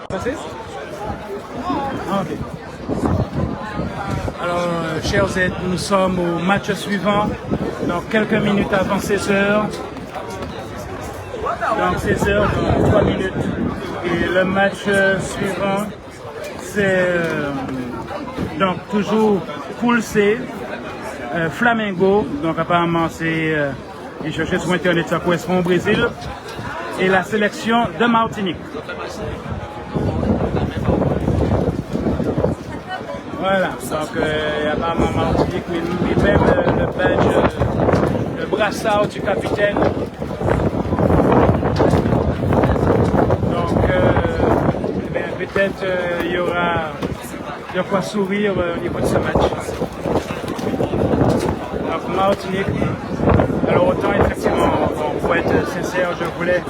Passé? Ah, ok. Alors, chers aides, nous sommes au match suivant, dans quelques minutes avant 16 heures. Donc 16 heures, dans 3 minutes. Et le match suivant, c'est donc toujours Poule C, Flamengo. Donc apparemment, c'est ils cherchaient sur internet, ça correspond au Brésil. Et la sélection de Martinique. Voilà, donc apparemment Martinique, et même le badge, le brassard du capitaine. Donc peut-être il y aura de quoi sourire au niveau de ce match. Donc Martinique, alors autant effectivement, pour être sincère, je voulais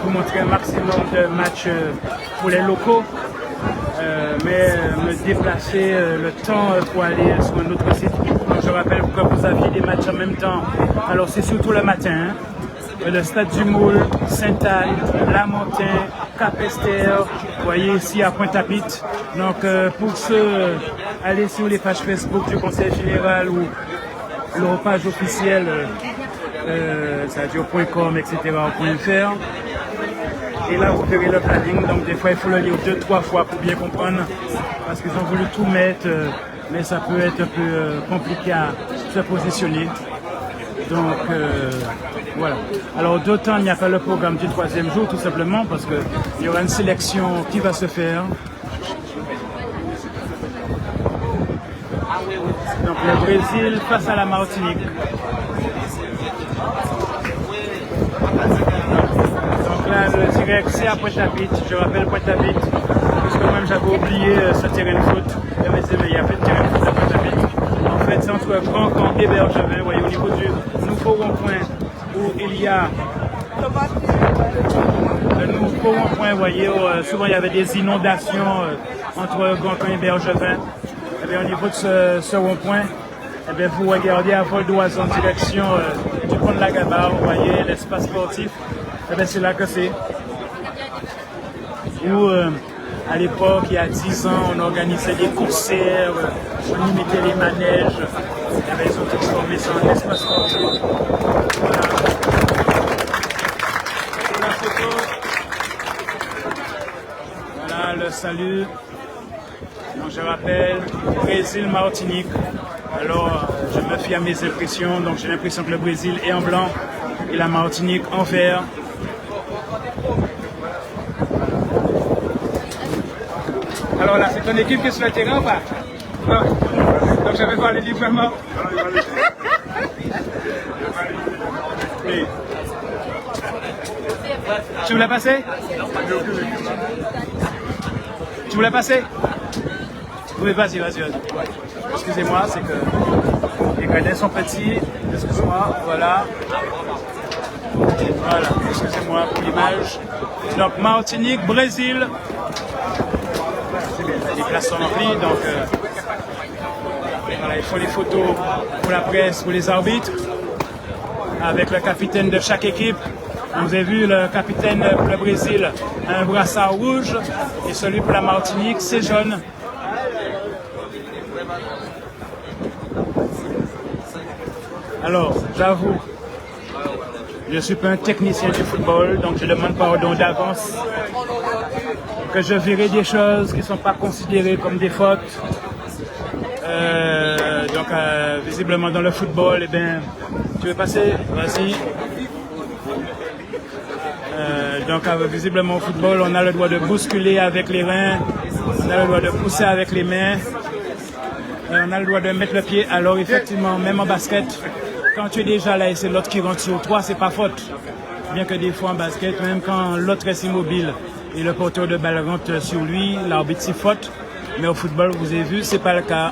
vous montrer un maximum de matchs pour les locaux. Mais me déplacer le temps pour aller sur un autre site. Donc, je rappelle que vous aviez des matchs en même temps. Alors c'est surtout le matin. Hein. Le Stade du Moule, Sainte-Anne, La Montagne, Cap-Esther. Vous voyez ici à Pointe-à-Pitre. Donc pour ceux, allez sur les pages Facebook du Conseil Général ou leur page officielle, c'est-à-dire .com, etc. .fr. Et là, vous verrez le planning, donc des fois, il faut le lire 2-3 fois pour bien comprendre, parce qu'ils ont voulu tout mettre, mais ça peut être un peu compliqué à se positionner. Donc, voilà. Alors, d'autant, il n'y a pas le programme du 3e jour, tout simplement, parce qu'il y aura une sélection qui va se faire. Donc, le Brésil face à la Martinique. Le direct, c'est à Pointe-à-Pitre. Je rappelle Pointe-à-Pitre, parce que même j'avais oublié ce terrain de foot. Il y a fait de terrain de foot à Pointe-à-Pitre. En fait, c'est entre Grand Camp et Bergevin, vous voyez, au niveau du nouveau rond-point où il y a le nouveau rond-point, vous voyez, où, souvent il y avait des inondations entre Grand Camp et Bergevin. Et bien, au niveau de ce rond-point, eh bien, vous regardez à vol d'oiseau en direction du pont de la Gabarre, vous voyez l'espace sportif. Eh bien, c'est là que c'est. Où, à l'époque, il y a 10 ans, on organisait des concerts, on imitait les manèges. Eh bien, ils ont transformé ça en espace sportif. Voilà. La photo. Voilà le salut. Donc, je rappelle, Brésil-Martinique. Alors, je me fie à mes impressions. Donc, j'ai l'impression que le Brésil est en blanc et la Martinique en vert. Alors là, c'est ton équipe qui est sur le terrain ou pas? Non. Donc je vais voir les librement. Oui. Tu voulais passer? Tu voulais passer? Oui, vas-y. Excusez-moi, c'est que les gradins sont petits. Excuse-moi, voilà. Voilà, excusez-moi pour l'image. Donc Martinique, Brésil. Les places sont remplies, donc voilà, il faut les photos pour la presse, pour les arbitres, avec le capitaine de chaque équipe. Vous avez vu, le capitaine pour le Brésil a un brassard rouge et celui pour la Martinique, c'est jaune. Alors, j'avoue, je ne suis pas un technicien du football, donc je demande pardon d'avance que je verrai des choses qui ne sont pas considérées comme des fautes. Donc, visiblement dans le football, eh bien, tu veux passer? Vas-y. Donc, visiblement au football, on a le droit de bousculer avec les reins, on a le droit de pousser avec les mains, on a le droit de mettre le pied. Alors, effectivement, même en basket, quand tu es déjà là et c'est l'autre qui rentre sur toi, c'est pas faute. Bien que des fois en basket, même quand l'autre est immobile et le porteur de balle rentre sur lui, l'arbitre s'y faute. Mais au football, vous avez vu, c'est pas le cas.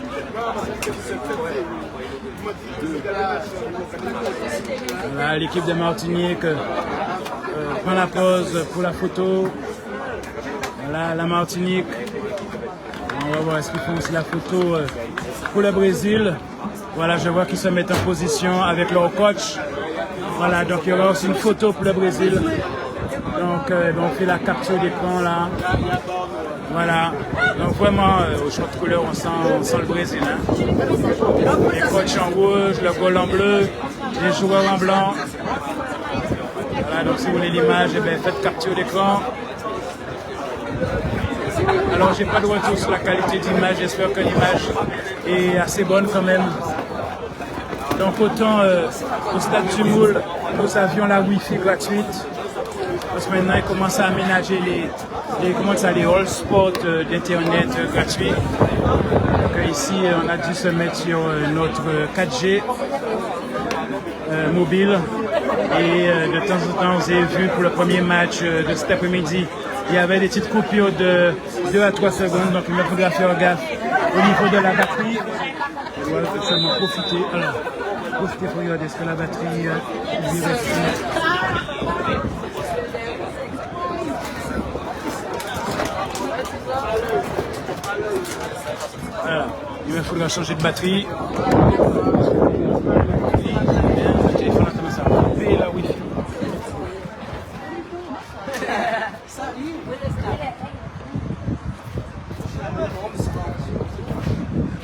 Voilà, l'équipe de Martinique prend la pause pour la photo. Voilà, la Martinique. On va voir est-ce qu'ils font aussi la photo pour le Brésil. Voilà, je vois qu'ils se mettent en position avec leur coach. Voilà, donc il y aura aussi une photo pour le Brésil. Donc Donc on fait la capture d'écran là. Voilà. Donc vraiment au short de couleur on sent le Brésil. Hein. Les coachs en rouge, le goal en bleu, les joueurs en blanc. Voilà, donc si vous voulez l'image, eh bien, faites capture d'écran. Alors j'ai pas de retour sur la qualité d'image, j'espère que l'image est assez bonne quand même. Donc autant au stade du Moule, nous avions la Wi-Fi gratuite. Parce que maintenant ils commencent à aménager les all spots d'internet gratuits. Donc ici on a dû se mettre sur notre 4G mobile. Et de temps en temps, vous avez vu pour le premier match de cet après-midi, il y avait des petites coupures de 2 à 3 secondes, donc il me faudra faire gaffe au niveau de la batterie. Je dois seulement profiter. Alors, profitez pour regarder ce que la batterie lui reste. Voilà, il me faudra changer de batterie. Le téléphone a tendance à couper la Wi-Fi.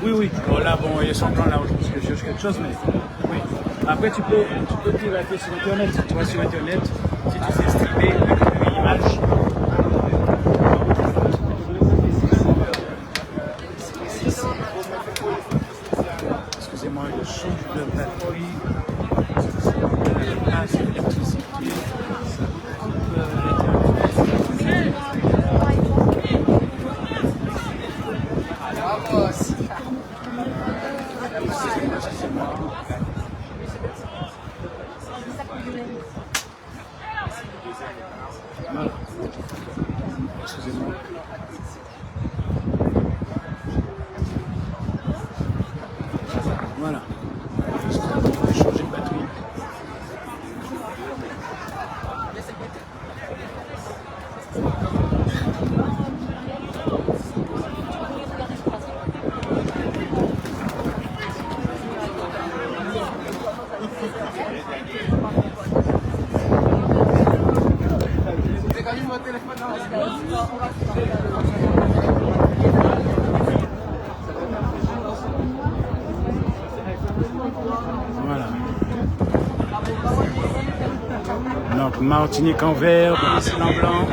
Oui. Bon, là, bon, il y a son plan là, je pense que je cherche quelque chose, mais oui. Après, tu peux pirater sur Internet. Tu vas sur Internet, si tu sais streamer une image. Excusez-moi, je change de batterie. Ah, c'est l'électricité. Voilà. Excusez-moi. Voilà. Je vais changer de batterie. Voilà. Donc Martinique en vert, Brésil en blanc.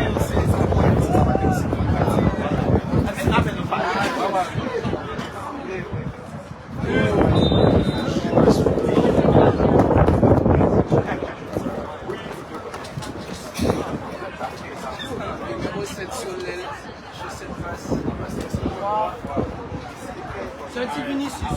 C'est un petit Vinicius.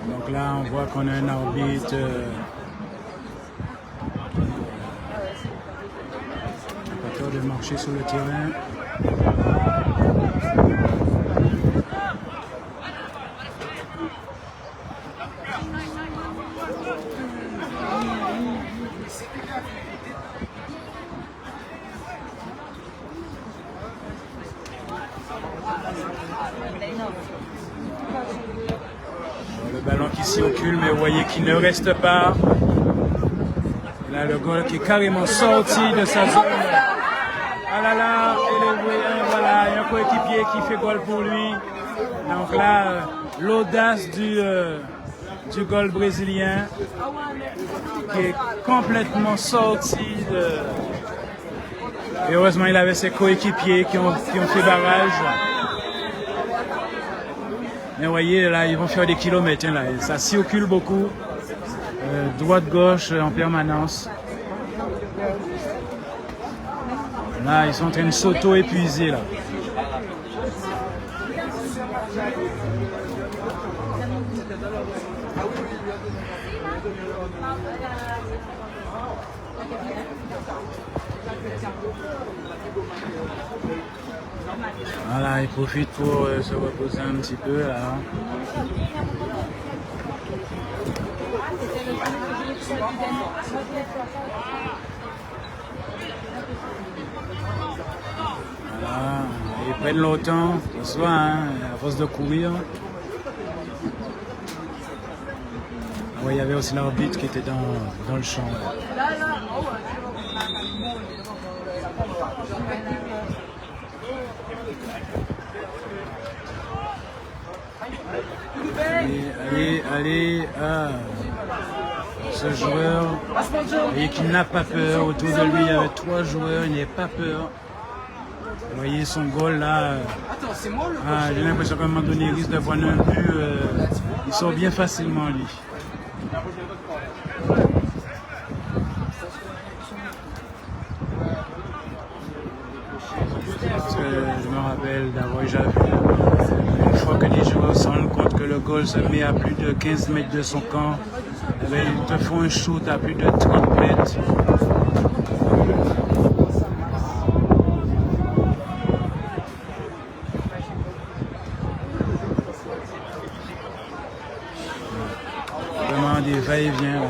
Donc là, on voit qu'on a un arbitre pas peur de marcher sur le terrain. Le ballon qui circule, mais vous voyez qu'il ne reste pas. Là, le goal qui est carrément sorti de sa zone. Ah là là, voilà, il y a un coéquipier qui fait goal pour lui. Donc là, l'audace du goal brésilien qui est complètement sorti de... Et heureusement, il avait ses coéquipiers qui ont fait barrage. Mais vous voyez, là, ils vont faire des kilomètres. Hein, là. Ça circule beaucoup. Droite-gauche en permanence. Là, ils sont en train de s'auto-épuiser, là. Voilà, ils profitent pour se reposer un petit peu, là. Voilà, ils prennent longtemps, ce soit hein, à force de courir. Ouais, il y avait aussi l'arbitre qui était dans le champ. Allez, ce joueur, et qui n'a pas peur. Autour de lui, il y avait 3 joueurs, il n'a pas peur. Vous voyez son goal là. J'ai l'impression qu'à un moment donné, il risque d'avoir un but. Il sort bien facilement lui. Parce que je me rappelle d'avoir déjà vu une fois que les joueurs se rendent compte que le goal se met à plus de 15 mètres de son camp, ils te font un shoot à plus de 30 mètres. Vraiment des va-et-vient.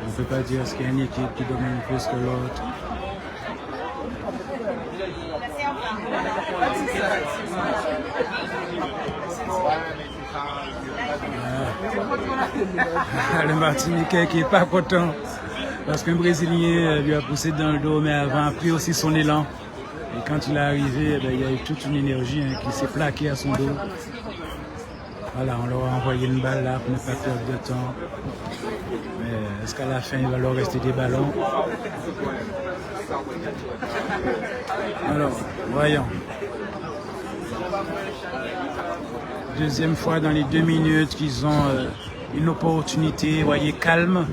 On ne peut pas dire qu'il y a une équipe qui domine plus que l'autre. Le Martiniquais qui n'est pas content parce qu'un Brésilien lui a poussé dans le dos, mais avant a pris aussi son élan. Et quand il est arrivé, il y a eu toute une énergie qui s'est plaquée à son dos. Voilà, on leur a envoyé une balle là pour ne pas perdre de temps. Mais est-ce qu'à la fin, il va leur rester des ballons? Alors, voyons. Deuxième fois dans les 2 minutes qu'ils ont une opportunité, vous voyez, calme.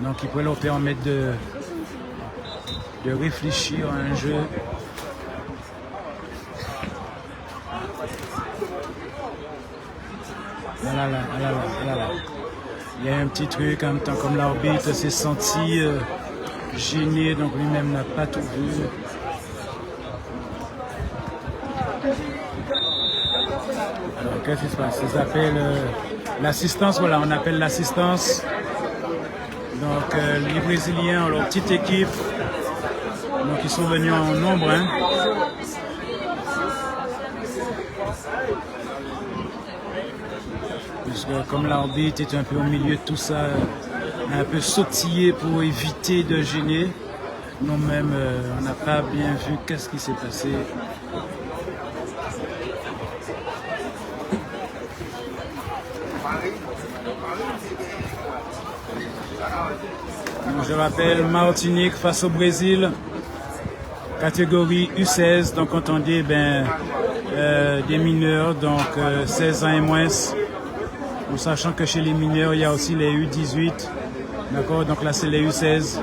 Donc, il pourrait leur permettre de réfléchir à un jeu. Là. Il y a un petit truc en même temps, comme l'arbitre s'est senti gêné, donc lui-même n'a pas tout vu. Alors, qu'est-ce qui se passe? Ils appellent l'assistance, voilà, on appelle l'assistance. Donc, les Brésiliens ont leur petite équipe. Donc, ils sont venus en nombre. Hein. Puisque, comme l'arbitre est un peu au milieu de tout ça, un peu sautillé pour éviter de gêner. Nous-mêmes, on n'a pas bien vu qu'est-ce qui s'est passé. Je rappelle, Martinique face au Brésil, catégorie U16, donc entendez des mineurs, donc 16 ans et moins, en sachant que chez les mineurs, il y a aussi les U18, d'accord, donc là c'est les U16.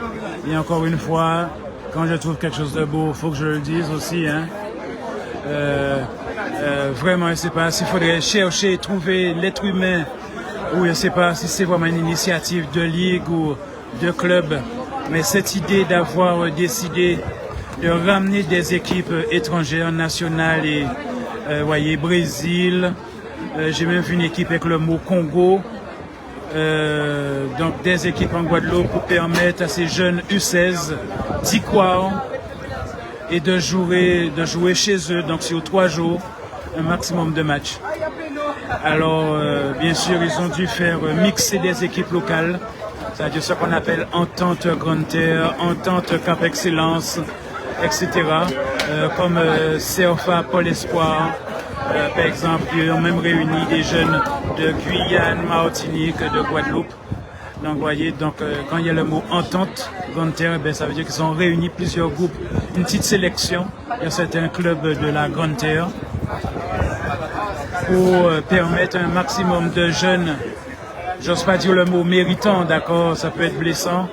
Et encore une fois, quand je trouve quelque chose de beau, il faut que je le dise aussi, hein. Vraiment, je ne sais pas s'il faudrait chercher, trouver l'être humain, ou je ne sais pas si c'est vraiment une initiative de ligue ou de club, mais cette idée d'avoir décidé de ramener des équipes étrangères, nationales et voyez, Brésil, j'ai même vu une équipe avec le mot Congo, donc des équipes en Guadeloupe pour permettre à ces jeunes U16 d'y croire et de jouer chez eux, donc sur 3 jours, un maximum de matchs. Alors, bien sûr, ils ont dû faire mixer des équipes locales, c'est-à-dire ce qu'on appelle entente Grande Terre, entente Cap Excellence, etc. Comme CERFA, Pôle Espoir, par exemple, ils ont même réuni des jeunes de Guyane, Martinique, de Guadeloupe. Donc, vous voyez, quand il y a le mot entente Grande Terre, ça veut dire qu'ils ont réuni plusieurs groupes, une petite sélection. Il y a certains clubs de la Grande Terre pour permettre un maximum de jeunes, j'ose pas dire le mot méritant, d'accord, ça peut être blessant,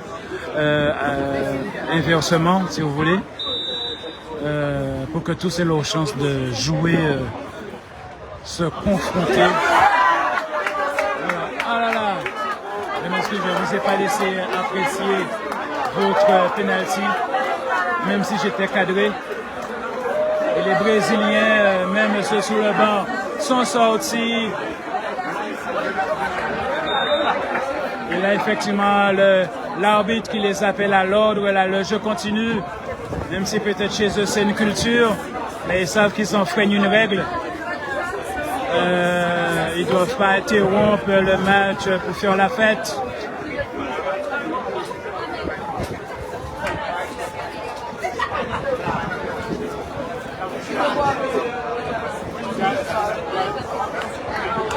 inversement, si vous voulez, pour que tous aient leur chance de jouer, se confronter. Voilà. Ah là là, je m'excuse, je ne vous ai pas laissé apprécier votre penalty, même si j'étais cadré. Et les Brésiliens, même ceux sous le banc, sont sortis. Et Et là, effectivement, l'arbitre qui les appelle à l'ordre, là, le jeu continue. Même si peut-être chez eux c'est une culture, mais ils savent qu'ils enfreignent une règle. Ils ne doivent pas interrompre le match pour faire la fête.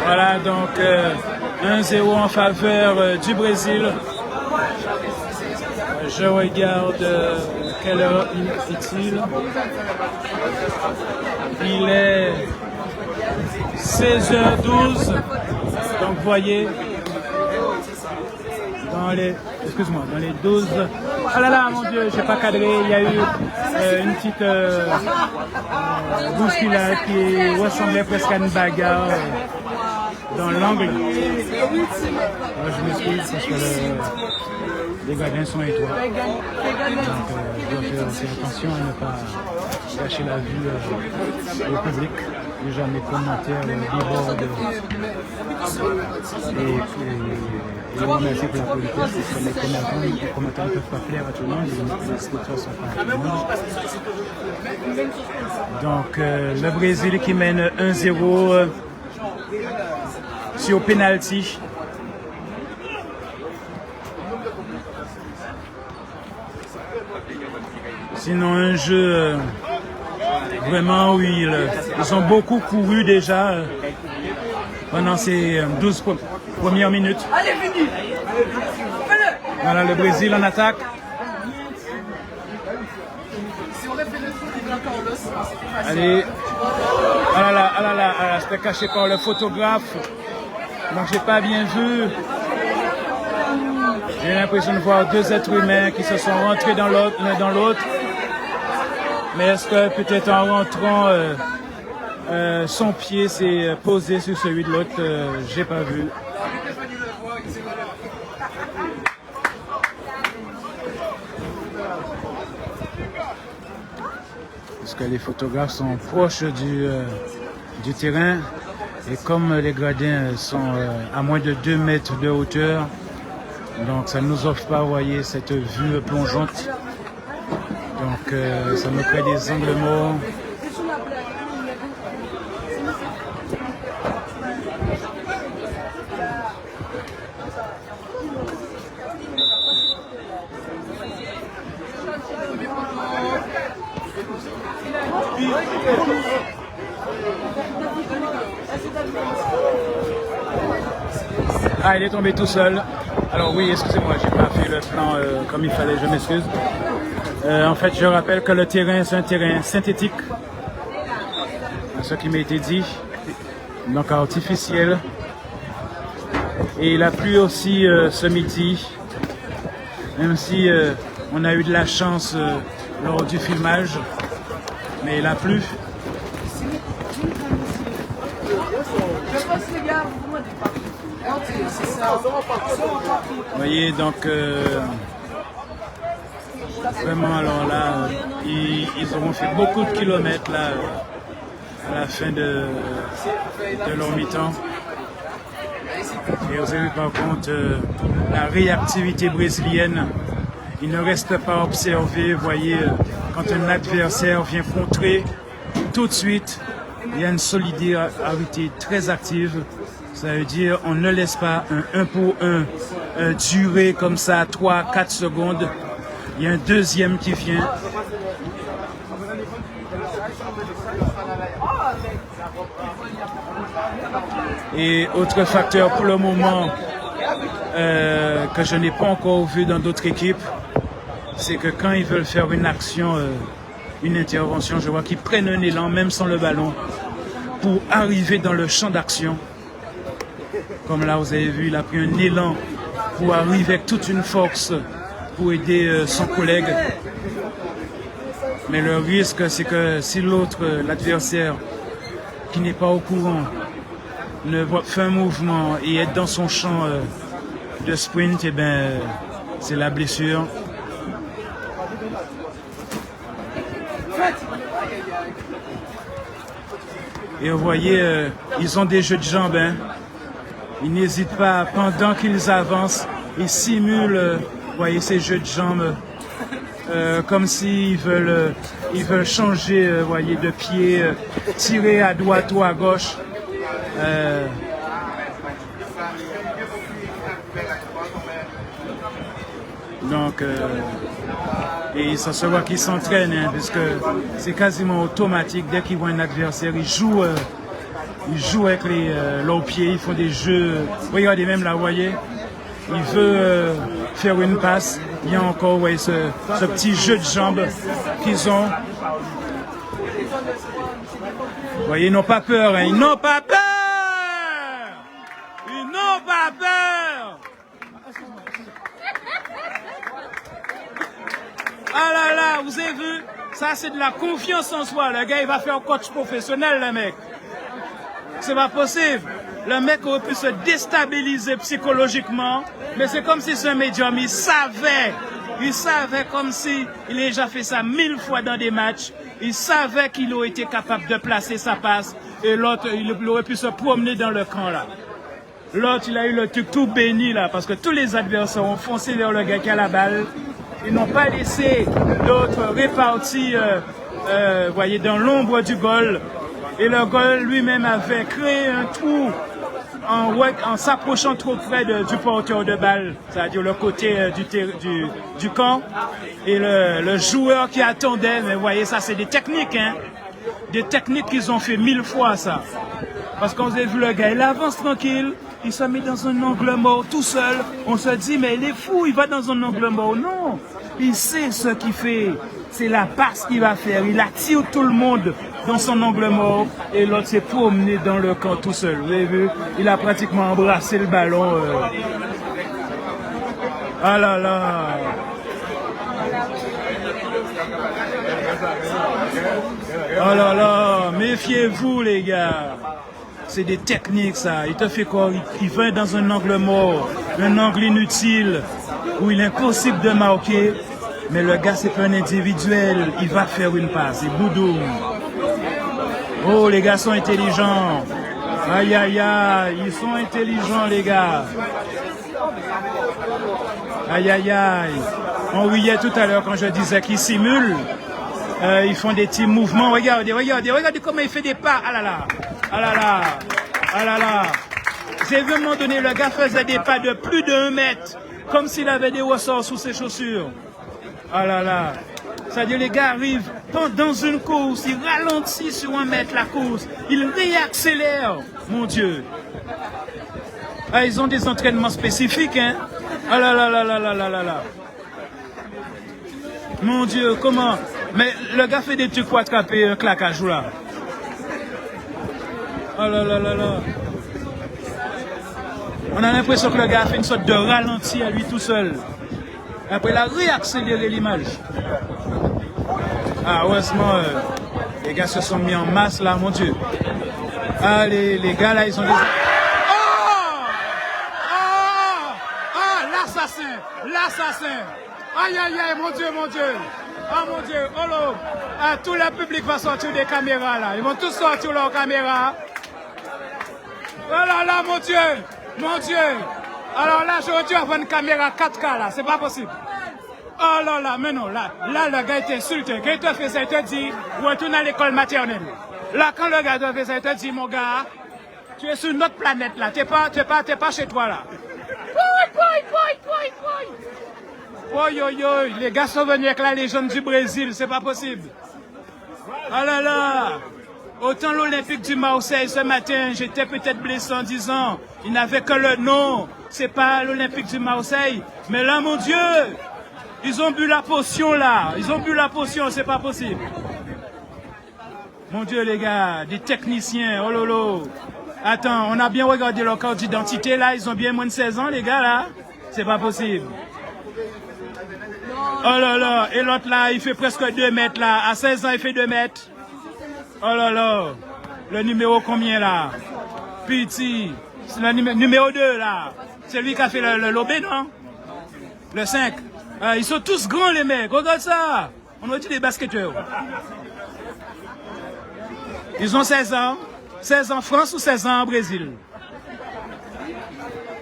Voilà, donc 1-0 en faveur du Brésil. Je regarde quelle heure est-il. Il est 16h12. Donc voyez, dans les 12. Ah là là, mon Dieu, j'ai pas cadré. Il y a eu une petite bousculade qui ressemblait presque à une bagarre dans l'angle. Je m'excuse parce que les gardiens sont étroits. Donc je dois faire aussi attention à ne pas gâcher la vue au public. Déjà mes commentaires débordent et remercier pour la politesse parce que les commentaires ne peuvent pas plaire à tout le monde, les spectateurs sont pas à tout le monde. Donc le Brésil qui mène 1-0 sur penalty. Sinon un jeu vraiment où ils ont beaucoup couru déjà pendant ces 12 premières minutes. Voilà le Brésil en attaque. Allez. Ah là là, c'était caché par le photographe. Donc j'ai pas bien vu. J'ai l'impression de voir deux êtres humains qui se sont rentrés dans l'autre, l'un dans l'autre. Mais est-ce que peut-être en rentrant, son pied s'est posé sur celui de l'autre, j'ai pas vu. Parce que les photographes sont proches du terrain et comme les gradins sont à moins de 2 mètres de hauteur, donc ça ne nous offre pas, vous voyez, cette vue plongeante. Donc ça me crée des angles morts. Ah, il est tombé tout seul. Alors oui, excusez-moi, j'ai pas fait le plan comme il fallait, je m'excuse. En fait, je rappelle que le terrain, c'est un terrain synthétique. Ce qui m'a été dit. Donc artificiel. Et il a plu aussi ce midi. Même si on a eu de la chance lors du filmage. Mais il a plu. Vous voyez, donc vraiment, alors là, ils auront fait beaucoup de kilomètres là, à la fin de leur mi-temps. Et vous avez vu par contre la réactivité brésilienne. Il ne reste pas à observer, vous voyez, quand un adversaire vient contrer, tout de suite, il y a une solidarité très active. Ça veut dire on ne laisse pas un 1 pour 1 durer comme ça 3-4 secondes. Il y a un deuxième qui vient. Et autre facteur pour le moment que je n'ai pas encore vu dans d'autres équipes, c'est que quand ils veulent faire une action, une intervention, je vois qu'ils prennent un élan même sans le ballon pour arriver dans le champ d'action. Comme là, vous avez vu, il a pris un élan pour arriver avec toute une force pour aider son collègue. Mais le risque, c'est que si l'autre, l'adversaire, qui n'est pas au courant, ne fait un mouvement et est dans son champ de sprint, eh bien, c'est la blessure. Et vous voyez, ils ont des jeux de jambes, hein. Ils n'hésitent pas, pendant qu'ils avancent, ils simulent, voyez, ces jeux de jambes, comme s'ils veulent, changer, voyez, de pied, tirer à droite ou à gauche. Donc, et ça se voit qu'ils s'entraînent, hein, puisque c'est quasiment automatique. Dès qu'ils voient un adversaire, ils jouent avec leurs pieds, ils font des jeux. Regardez même là, vous voyez, il veut faire une passe. Il y a encore, voyez, ce petit jeu de jambes qu'ils ont. Vous voyez, ils n'ont pas peur, hein, ils n'ont pas peur. Ils n'ont pas peur. Ah là là, vous avez vu? Ça, c'est de la confiance en soi. Le gars, il va faire coach professionnel, le mec. C'est pas possible. Le mec aurait pu se déstabiliser psychologiquement, mais c'est comme si ce médium, il savait comme si il a déjà fait ça 1000 fois dans des matchs. Il savait qu'il aurait été capable de placer sa passe et l'autre, il aurait pu se promener dans le camp là. L'autre, il a eu le truc tout béni là, parce que tous les adversaires ont foncé vers le gars qui a la balle. Ils n'ont pas laissé d'autres répartis, voyez, dans l'ombre du goal. Et le goal lui-même avait créé un trou en s'approchant trop près du porteur de balle, c'est-à-dire le côté du camp. Et le joueur qui attendait, mais vous voyez, ça c'est des techniques, hein. Des techniques qu'ils ont fait 1000 fois, ça. Parce qu'on a vu le gars, il avance tranquille, il se met dans un angle mort tout seul. On se dit, mais il est fou, il va dans un angle mort. Non, il sait ce qu'il fait. C'est la passe qu'il va faire. Il attire tout le monde dans son angle mort et l'autre s'est promené dans le camp tout seul. Vous avez vu? Il a pratiquement embrassé le ballon. Ah là là! Oh là là! Méfiez-vous les gars! C'est des techniques ça. Il te fait quoi? Il va dans un angle mort, un angle inutile, où il est impossible de marquer. Mais le gars, c'est pas un individuel. Il va faire une passe. Et boudou. Oh, les gars sont intelligents. Aïe, aïe, aïe. Ils sont intelligents, les gars. Aïe, aïe, aïe. On riait tout à l'heure quand je disais qu'ils simulent. Ils font des petits mouvements. Regardez comment il fait des pas. Ah là là. Ah là là. Ah là là. J'ai vu à un moment donné, le gars faisait des pas de plus de 1 mètre. Comme s'il avait des ressorts sous ses chaussures. Ah là là. C'est-à-dire les gars arrivent dans une course, ils ralentissent sur 1 mètre la course, ils réaccélèrent, mon Dieu. Ah, ils ont des entraînements spécifiques, hein. Ah là là là là là là là là. Mon Dieu, comment? Mais le gars fait des trucs pour attraper un claquage là. Ah là là là là. On a l'impression que le gars a fait une sorte de ralenti à lui tout seul. Après, il a réaccéléré l'image. Ah, heureusement, les gars se sont mis en masse là, mon Dieu. Ah, les gars là, ils ont des... L'assassin! L'assassin! Aïe, aïe, aïe, mon Dieu, mon Dieu! Ah, mon Dieu, oh là! Ah, tout le public va sortir des caméras là. Ils vont tous sortir leurs caméras. Oh là là, mon Dieu! Mon Dieu! Alors là, j'aurais dû avoir une caméra 4K là, c'est pas possible. Oh là là, mais non, là, le gars est insulté. Quand il te fait ça, il te dit, retourne à l'école maternelle. Là, quand le gars te fait ça, il te dit, mon gars, tu es sur une autre planète là, t'es pas chez toi là. Les gars sont venus avec la légende du Brésil, c'est pas possible. Oh là là. Autant l'Olympique du Marseille ce matin, j'étais peut-être blessé en disant, il n'avait que le nom, c'est pas l'Olympique du Marseille. Mais là, mon Dieu, ils ont bu la potion là, ils ont bu la potion, c'est pas possible. Mon Dieu les gars, des techniciens, oh lolo. Attends, on a bien regardé leur carte d'identité là, ils ont bien moins de 16 ans les gars là, c'est pas possible. Oh là là, et l'autre là, il fait presque 2 mètres là, à 16 ans il fait 2 mètres. Oh là là, le numéro combien là? Petit, c'est le numéro 2 là. C'est lui qui a fait le lobé, non? Le 5. Ils sont tous grands les mecs, regarde ça. On a dit des basketteurs. Ils ont 16 ans. 16 ans en France ou 16 ans en Brésil?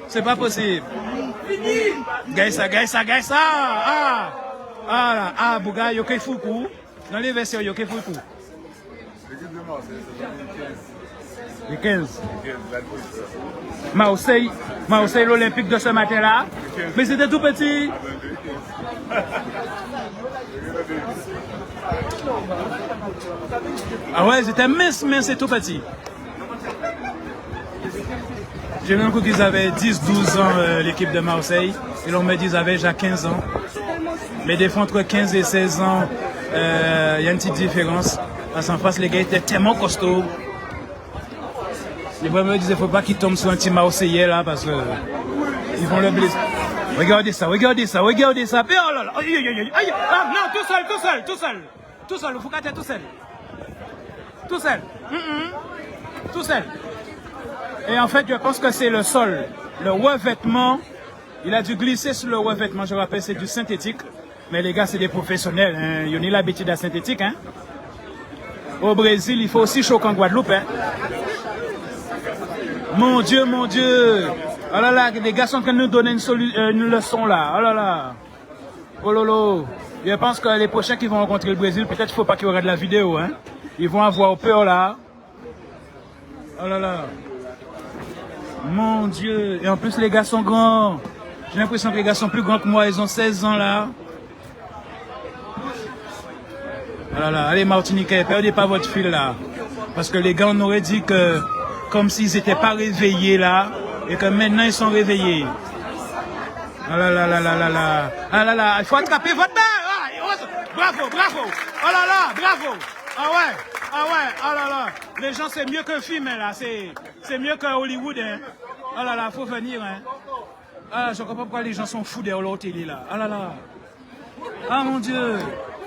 C'est pas possible. Gaïsa. Bouga, Yoke Foukou. Dans les versions, Yoke Foukou. Le 15. Marseille, l'Olympique de ce matin-là. Mais c'était tout petit. Ah ouais, c'était mince, c'est tout petit. J'ai même cru qu'ils avaient 10-12 ans, l'équipe de Marseille. Et l'on me dit qu'ils avaient déjà 15 ans. Mais des fois, entre 15 et 16 ans, il y a une petite différence. Parce qu'en face, les gars étaient tellement costauds. Les gens me disaient qu'il ne faut pas qu'ils tombent sur un petit Marseillais là, parce que ils vont le blesser. Regardez ça. Mais oh là là, aïe. Ah non, tout seul, il faut qu'à être tout seul. Tout seul. Et en fait, je pense que c'est le sol. Le revêtement, il a dû glisser sur le revêtement. Je rappelle, c'est du synthétique. Mais les gars, c'est des professionnels. Hein. Ils ont l'habitude à synthétique. Hein. Au Brésil, il faut aussi chaud qu'en Guadeloupe. Hein. Mon Dieu. Oh là là, les gars sont en train de nous donner une leçon là. Oh là là. Oh lolo. Je pense que les prochains qui vont rencontrer le Brésil, peut-être qu'il ne faut pas qu'ils regardent la vidéo. Hein. Ils vont avoir peur là. Oh là là. Mon Dieu. Et en plus, les gars sont grands. J'ai l'impression que les gars sont plus grands que moi. Ils ont 16 ans là. Oh là là. Allez, Martiniquais, perdez pas votre fil là. Parce que les gars, on aurait dit que comme s'ils n'étaient pas réveillés là. Et que maintenant, ils sont réveillés. Oh là là. Ah là là. Il faut attraper votre balle. Bravo. Oh là là, bravo. Ah ouais. Oh là là. Les gens, c'est mieux qu'un film, hein, là. C'est mieux qu'un Hollywood, hein. Oh là là, faut venir, hein. Ah, je comprends pas pourquoi les gens sont fous derrière leur télé, là. Ah là là. Ah mon Dieu.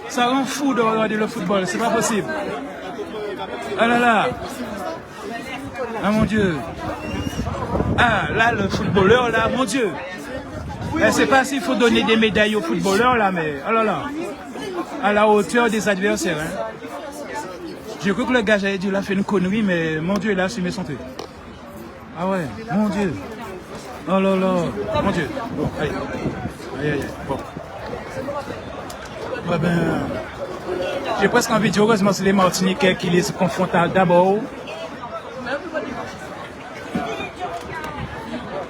Ça rend fou de regarder le football, c'est pas possible. Ah là là. Ah mon Dieu. Ah, là, le footballeur, là, mon Dieu. Je ne sais pas s'il faut donner des médailles aux footballeurs, là, mais, oh là là. À la hauteur des adversaires, hein. J'ai cru que le gars, j'avais dit, il a fait une connerie, mais mon Dieu, il a assumé son truc. Ah ouais, mon Dieu. Oh là là, mon Dieu. Bon, allez. Bon. Ouais, ben, j'ai presque envie de dire, heureusement, c'est les Martiniquais qui les confrontent d'abord.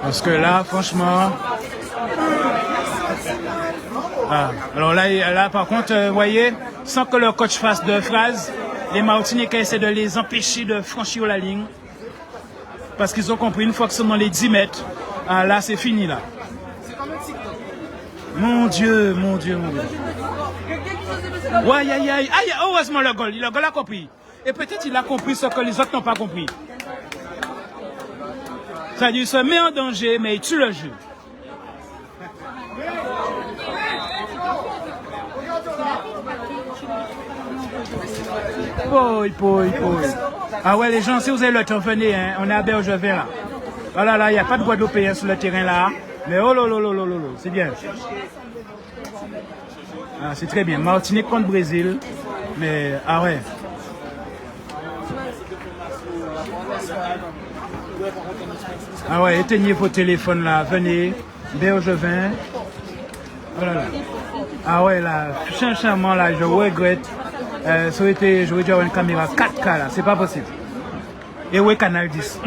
Parce que là, franchement... Ah, alors là, par contre, vous voyez, sans que le coach fasse de phrases, les Martiniquais essaient de les empêcher de franchir la ligne. Parce qu'ils ont compris, une fois qu'ils sont dans les 10 mètres, ah, là, c'est fini, là. Mon Dieu. Ouais, aïe, heureusement, le goal a compris. Et peut-être il a compris ce que les autres n'ont pas compris. C'est-à-dire, il se met en danger, mais il tue le jeu. Poi. Ah ouais, les gens, si vous avez le temps, venez, hein, on est à Bergevin, là. Oh là là, il n'y a pas de Guadeloupéens sur le terrain, là. Mais oh lolo, c'est bien. Ah, c'est très bien. Martinique contre Brésil. Mais, ah ouais. Ah ouais, éteignez vos téléphones, là. Venez. Bergevin. Oh là là. Ah ouais, là, sincèrement, là, je regrette. J'aurais dû avoir une caméra 4K, là. C'est pas possible. Et ouais, Canal 10.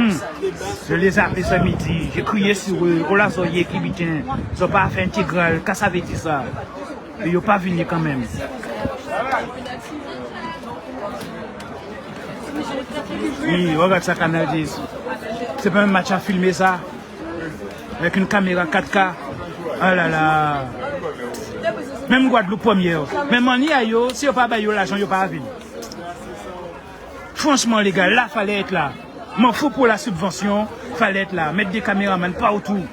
Je les ai appelés ce midi. J'ai crié sur eux. Oh là, soyez qui bitient. Ils n'ont pas fait intégral. Qu'est-ce que ça veut dire ça? Ils n'ont pas venu quand même. Oui, regarde ça, Canal 10. C'est pas un match à filmer ça. Avec une caméra 4K. Oh là là. Même Guadeloupe première. Même en Iayo, si on n'a pas l'argent, on n'a pas venir. Franchement, les gars, là, il fallait être là. M'en fous pour la subvention, il fallait être là. Mettre des caméramans partout.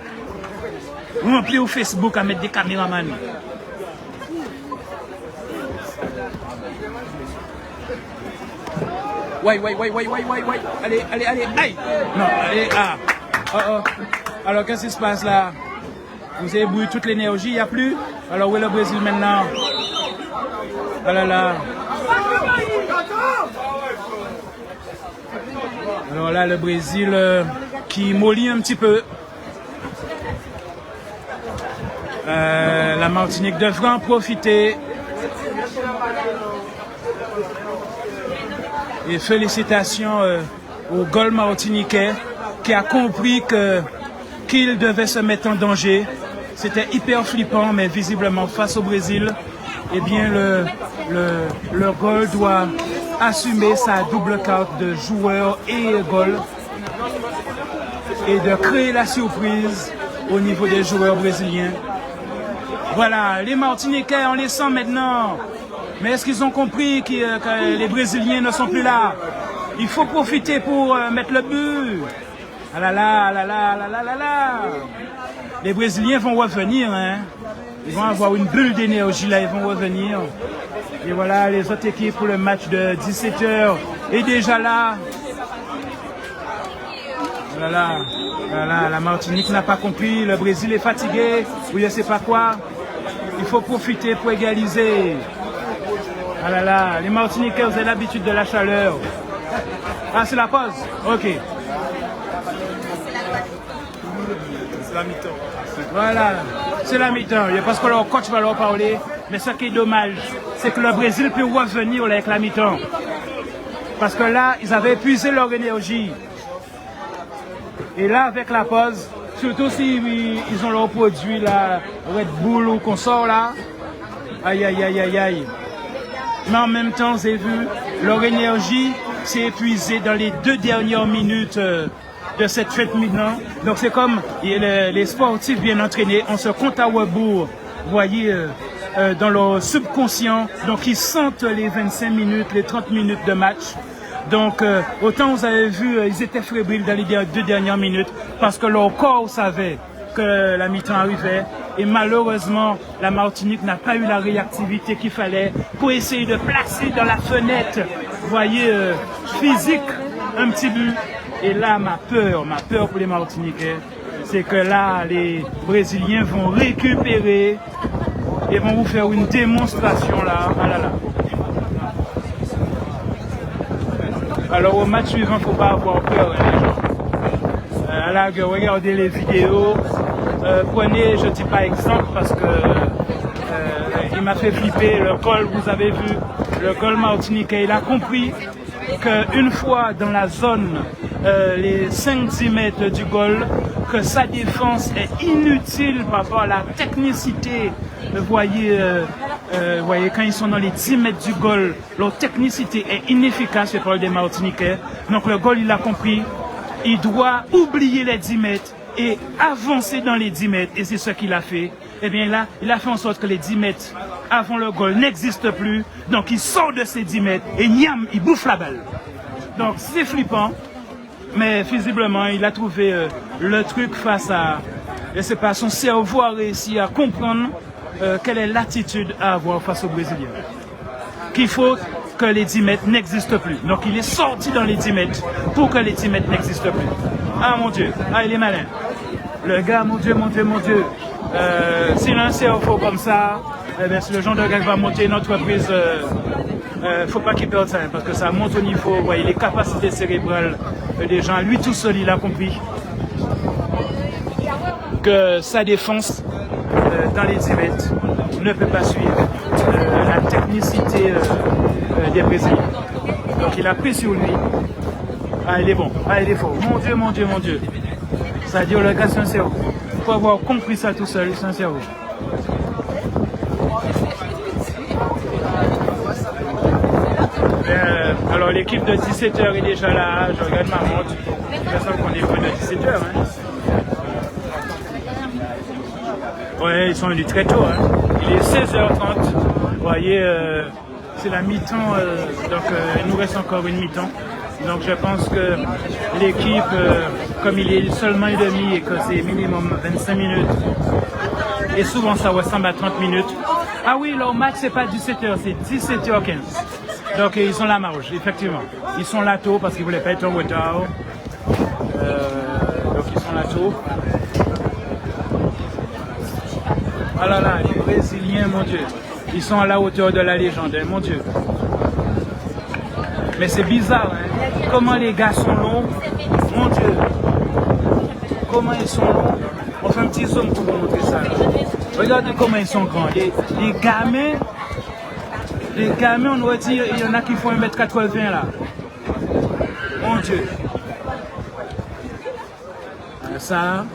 Remplir au Facebook à mettre des caméramans. Ouais. Allez. Aïe. Non, allez, ah. Oh. Alors, qu'est-ce qui se passe là? Vous avez brûlé toute l'énergie, il n'y a plus? Alors, où est le Brésil maintenant? Oh là là. Alors là, le Brésil qui mollit un petit peu. La Martinique devrait en profiter. Et félicitations au goal martiniquais qui a compris qu'il devait se mettre en danger. C'était hyper flippant, mais visiblement face au Brésil, eh bien le goal doit assumer sa double carte de joueur et goal et de créer la surprise au niveau des joueurs brésiliens. Voilà, les Martiniquais, on les sent maintenant. Mais est-ce qu'ils ont compris que les Brésiliens ne sont plus là? Il faut profiter pour mettre le but. Ah là là, là là, là là là là. Les Brésiliens vont revenir, hein. Ils vont avoir une bulle d'énergie là, ils vont revenir. Et voilà, les autres équipes pour le match de 17h est déjà là. Voilà, voilà, la Martinique n'a pas compris, le Brésil est fatigué, ou je ne sais pas quoi. Il faut profiter pour égaliser. Ah là là, les Martiniquais, vous avez l'habitude de la chaleur. Ah, c'est la pause? Ok. C'est la mi-temps. Voilà, c'est la mi-temps. Je pense que leur coach va leur parler. Mais ce qui est dommage, c'est que le Brésil peut revenir avec la mi-temps. Parce que là, ils avaient épuisé leur énergie. Et là, avec la pause, surtout si ils ont leur produit, la Red Bull ou qu'on sort là, aïe aïe aïe aïe aïe. Mais en même temps, vous avez vu, leur énergie s'est épuisée dans les 2 dernières minutes de cette fête maintenant. Donc c'est comme les sportifs bien entraînés, on se compte à rebours, vous voyez, dans leur subconscient. Donc ils sentent les 25 minutes, les 30 minutes de match. Donc autant vous avez vu, ils étaient fébriles dans les 2 dernières minutes parce que leur corps savait que la mi-temps arrivait. Et malheureusement, la Martinique n'a pas eu la réactivité qu'il fallait pour essayer de placer dans la fenêtre, vous voyez, physique, un petit but. Et là, ma peur pour les Martiniquais, c'est que là, les Brésiliens vont récupérer et vont vous faire une démonstration là. Ah là là. Alors au match suivant, il ne faut pas avoir peur, hein, les gens. Là, regardez les vidéos. Prenez, je ne dis pas exemple parce que il m'a fait flipper. Le goal, vous avez vu, le goal martiniquais, il a compris qu'une fois dans la zone, les 5-10 mètres du goal, que sa défense est inutile par rapport à la technicité. Vous voyez, quand ils sont dans les 10 mètres du goal, leur technicité est inefficace, je parle des Martiniquais. Donc le goal, il a compris, il doit oublier les 10 mètres et avancer dans les 10 mètres. Et c'est ce qu'il a fait. Eh bien là, il a fait en sorte que les 10 mètres avant le goal n'existent plus. Donc il sort de ces 10 mètres et niam, il bouffe la balle. Donc c'est flippant. Mais visiblement, il a trouvé le truc face à, je sais pas, son cerveau a réussi à comprendre quelle est l'attitude à avoir face aux Brésiliens. Qu'il faut que les 10 mètres n'existent plus. Donc il est sorti dans les 10 mètres pour que les 10 mètres n'existent plus. Ah mon Dieu, ah il est malin. Le gars, mon Dieu, mon Dieu, mon Dieu. S'il a un cerveau comme ça, eh bien, c'est le genre de gars qui va monter une entreprise. Faut pas qu'il perde ça, hein, parce que ça monte au niveau, vous voyez, les capacités cérébrales des gens. Lui tout seul, il a compris que sa défense dans les 10 mètres ne peut pas suivre la technicité des Brésiliens. Donc il a pris sur lui. Ah, il est bon, ah, il est fort. Mon Dieu, mon Dieu, mon Dieu. C'est-à-dire, le gars, c'est un cerveau. Il faut avoir compris ça tout seul, c'est un cerveau. Alors l'équipe de 17h est déjà là, je regarde ma montre. Je sens qu'on est près de 17h. Hein. Ouais, ils sont venus très tôt. Hein. Il est 16h30. Vous voyez, c'est la mi-temps, donc il nous reste encore une mi-temps. Donc je pense que l'équipe, comme il est seulement une demi et que c'est minimum 25 minutes, et souvent ça ressemble à 30 minutes. Ah oui, leur match c'est pas 17h, c'est 17h15. Donc ils ont la marge, effectivement. Ils sont là tôt parce qu'ils ne voulaient pas être en retard. Donc ils sont là tôt. Ah là là, les Brésiliens, mon Dieu. Ils sont à la hauteur de la légende, hein, mon Dieu. Mais c'est bizarre, hein. Comment les gars sont longs, mon Dieu. Comment ils sont longs. On fait un petit zoom pour vous montrer ça. Regardez comment ils sont grands. Les gamins, on aurait dit, il y en a qui font 1m80 là. Mon Dieu. Ça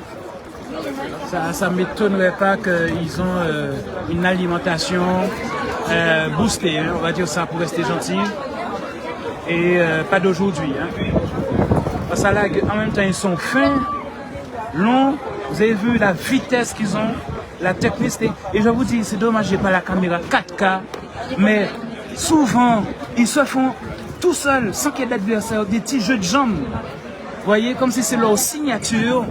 m'étonnerait pas qu'ils ont une alimentation boostée, hein, on va dire ça pour rester gentil. Et pas d'aujourd'hui. Hein. Parce que là, en même temps, ils sont fins, longs. Vous avez vu la vitesse qu'ils ont, la technicité. Et je vous dis, c'est dommage, j'ai pas la caméra 4K. Mais souvent, ils se font tout seuls, sans qu'il y ait d'adversaire, des petits jeux de jambes. Vous voyez, comme si c'est leur signature.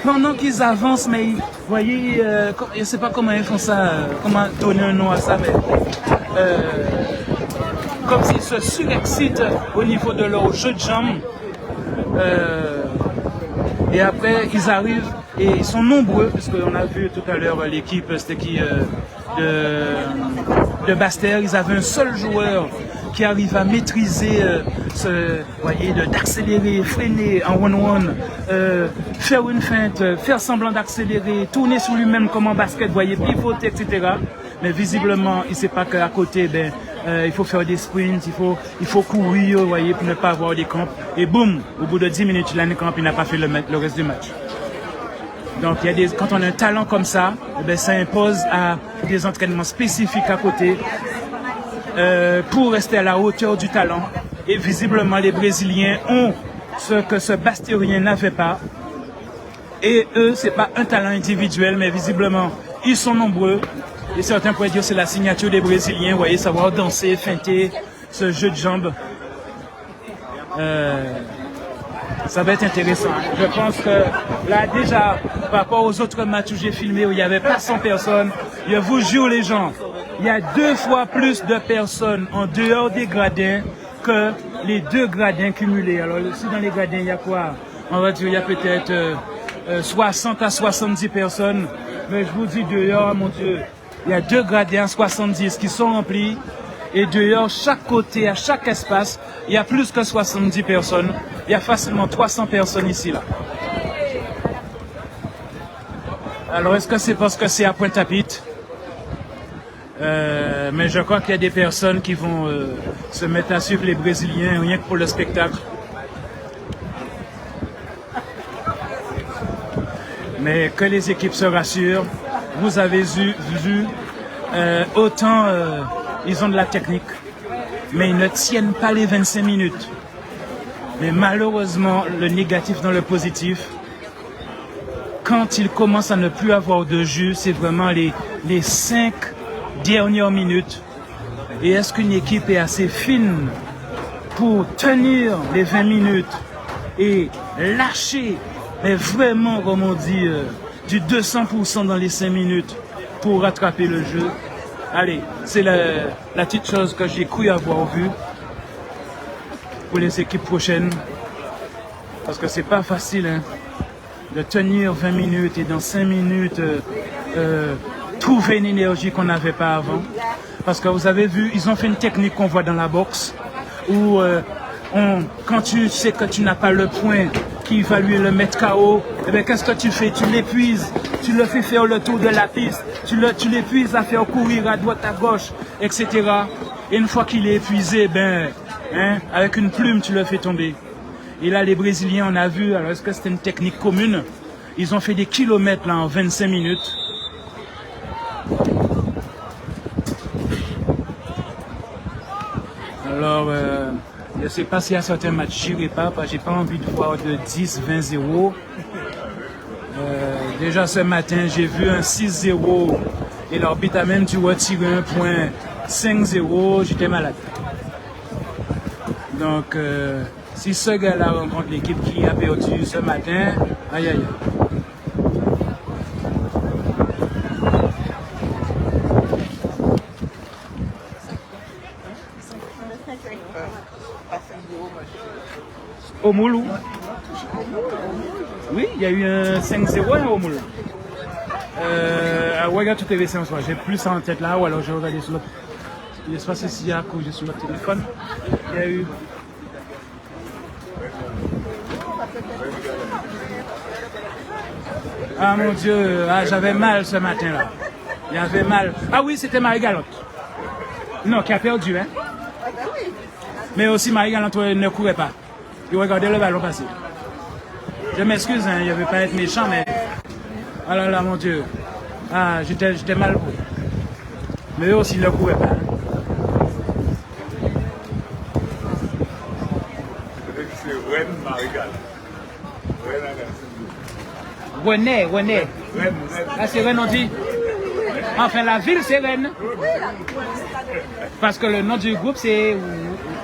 Pendant qu'ils avancent, mais vous voyez, je ne sais pas comment ils font ça, comment donner un nom à ça, mais comme s'ils se surexcitent au niveau de leur jeu de jambes. Et après, ils arrivent et ils sont nombreux, parce qu'on a vu tout à l'heure l'équipe, c'était qui de Basse-Terre, ils avaient un seul joueur qui arrive à maîtriser voyez, d'accélérer, freiner en one-one, faire une feinte, faire semblant d'accélérer, tourner sur lui-même comme en basket, voyez, pivoter, etc. Mais visiblement, il ne sait pas qu'à côté, il faut faire des sprints, il faut courir, voyez, pour ne pas avoir des crampes. Et boum, au bout de 10 minutes, il a une crampe, il n'a pas fait le reste du match. Donc, quand on a un talent comme ça, ça impose à des entraînements spécifiques à côté pour rester à la hauteur du talent. Et visiblement, les Brésiliens ont ce que ce Bastérien n'avait pas. Et eux, c'est pas un talent individuel, mais visiblement, ils sont nombreux. Et certains pourraient dire que c'est la signature des Brésiliens, vous voyez, savoir danser, feinter, ce jeu de jambes. Ça va être intéressant. Je pense que là, déjà, par rapport aux autres matchs où j'ai filmé, où il n'y avait pas 100 personnes, je vous jure les gens, il y a 2 fois plus de personnes en dehors des gradins que les 2 gradins cumulés. Alors ici dans les gradins, il y a quoi? On va dire il y a peut-être 60 à 70 personnes. Mais je vous dis dehors, mon Dieu, il y a 2 gradins 70 qui sont remplis. Et dehors, chaque côté, à chaque espace, il y a plus que 70 personnes. Il y a facilement 300 personnes ici, là. Alors, est-ce que c'est parce que c'est à Pointe-à-Pitre? Mais je crois qu'il y a des personnes qui vont se mettre à suivre les Brésiliens rien que pour le spectacle. Mais que les équipes se rassurent. Vous avez vu autant ils ont de la technique, mais ils ne tiennent pas les 25 minutes. Mais malheureusement, le négatif dans le positif, quand ils commencent à ne plus avoir de jus, c'est vraiment les 5 dernières minutes. Et est-ce qu'une équipe est assez fine pour tenir les 20 minutes et lâcher, mais vraiment, comme on dit, du 200% dans les 5 minutes pour rattraper le jeu? Allez, c'est la petite chose que j'ai cru avoir vue pour les équipes prochaines. Parce que c'est pas facile hein, de tenir 20 minutes et dans 5 minutes trouver une énergie qu'on n'avait pas avant. Parce que vous avez vu, ils ont fait une technique qu'on voit dans la boxe où quand tu sais que tu n'as pas le point qui va lui le mettre KO, eh bien, qu'est-ce que tu fais? Tu l'épuises, tu le fais faire le tour de la piste, tu l'épuises à faire courir à droite, à gauche, etc. Et une fois qu'il est épuisé, avec une plume, tu le fais tomber. Et là, les Brésiliens, on a vu, alors est-ce que c'était une technique commune? Ils ont fait des kilomètres là, en 25 minutes. Alors, je ne sais pas s'il y a certains matchs, je n'irai pas, parce que je n'ai pas envie de voir de 10-20-0. Déjà ce matin, j'ai vu un 6-0 et l'arbitre a même dû retirer un point 5-0, j'étais malade. Donc, si ce gars-là rencontre l'équipe qui a perdu ce matin, aïe aïe. Au Moulou. Oui, il y a eu un 5-0 au Moulou. Regarde tout TV en soi. J'ai plus ça en tête là, ou alors je regarde sur l'autre. Je sais pas si c'est à cause sur le téléphone. Il y a eu. Ah mon Dieu, ah, j'avais mal ce matin-là. Il y avait mal. Ah oui, c'était Marie-Galante. Non, qui a perdu, hein. Mais aussi Marie-Galante ne courait pas. Il regardait le ballon passer. Je m'excuse, hein, je ne veux pas être méchant, mais... Ah là là, mon Dieu. Ah, j'étais mal. Mais eux aussi, ils ne couraient pas. Hein. René. Ah, c'est Rennes, on dit. Enfin, la ville, c'est Rennes. Parce que le nom du groupe, c'est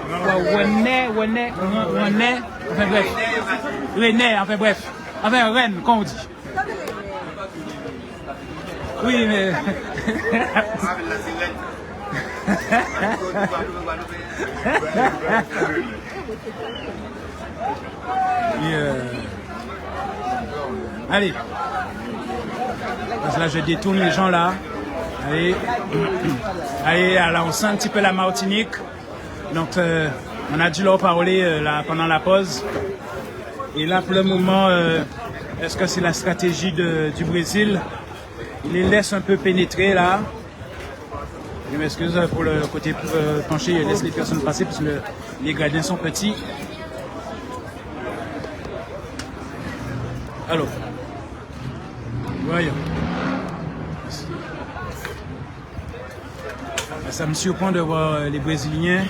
René. Enfin, bref. René, enfin, bref. Enfin, Rennes, comme on dit. Oui, mais... Allez. Parce que là, je détourne les gens là. Allez. Allez, alors on sent un petit peu la Martinique. Donc, on a dû leur parler là, pendant la pause. Et là, pour le moment, est-ce que c'est la stratégie du Brésil? Il les laisse un peu pénétrer là. Je m'excuse pour le côté penché, il laisse les personnes passer parce que les gardiens sont petits. Alors, voyons. Ça me surprend de voir les Brésiliens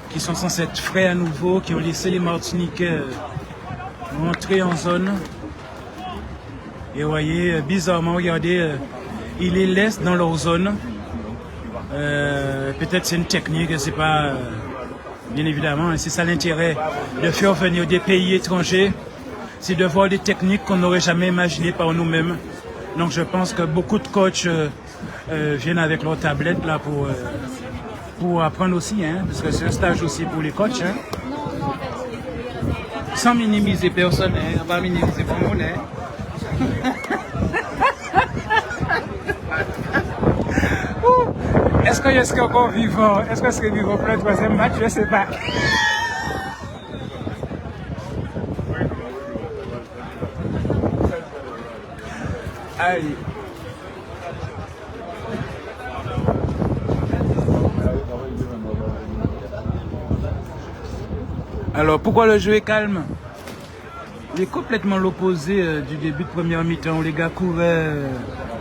qui sont censés être frais à nouveau, qui ont laissé les Martiniquais rentrer en zone. Et vous voyez, bizarrement, regardez, ils les laissent dans leur zone. Peut-être c'est une technique, je ne sais pas, bien évidemment, c'est ça l'intérêt de faire venir des pays étrangers, c'est de voir des techniques qu'on n'aurait jamais imaginées par nous-mêmes. Donc je pense que beaucoup de coachs viennent avec leur tablette là pour apprendre aussi, hein, parce que c'est un stage aussi pour les coachs. Hein. Sans minimiser personne, hein, on va minimiser pour nous. Hein. Est-ce que je serai encore vivant? Est-ce que je serai vivant pour le troisième match? Je ne sais pas. Allez. Alors, pourquoi le jeu est calme? Il est complètement l'opposé du début de première mi-temps où les gars couraient.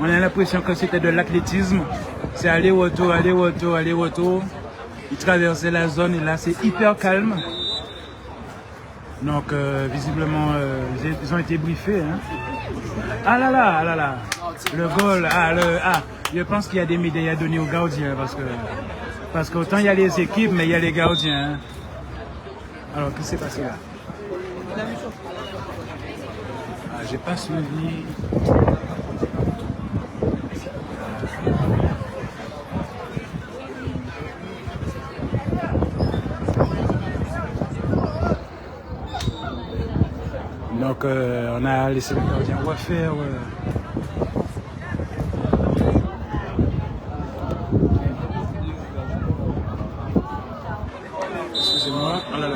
On a l'impression que c'était de l'athlétisme. C'est aller-retour. Ils traversaient la zone et là c'est hyper calme. Donc visiblement ils ont été briefés. Hein. Ah là là. Le goal. Je pense qu'il y a des médailles à donner aux gardiens parce qu'autant il y a les équipes mais il y a les gardiens. Hein. Alors qu'est-ce qui s'est passé là? J'ai pas suivi. Donc on a laissé le gardien refaire.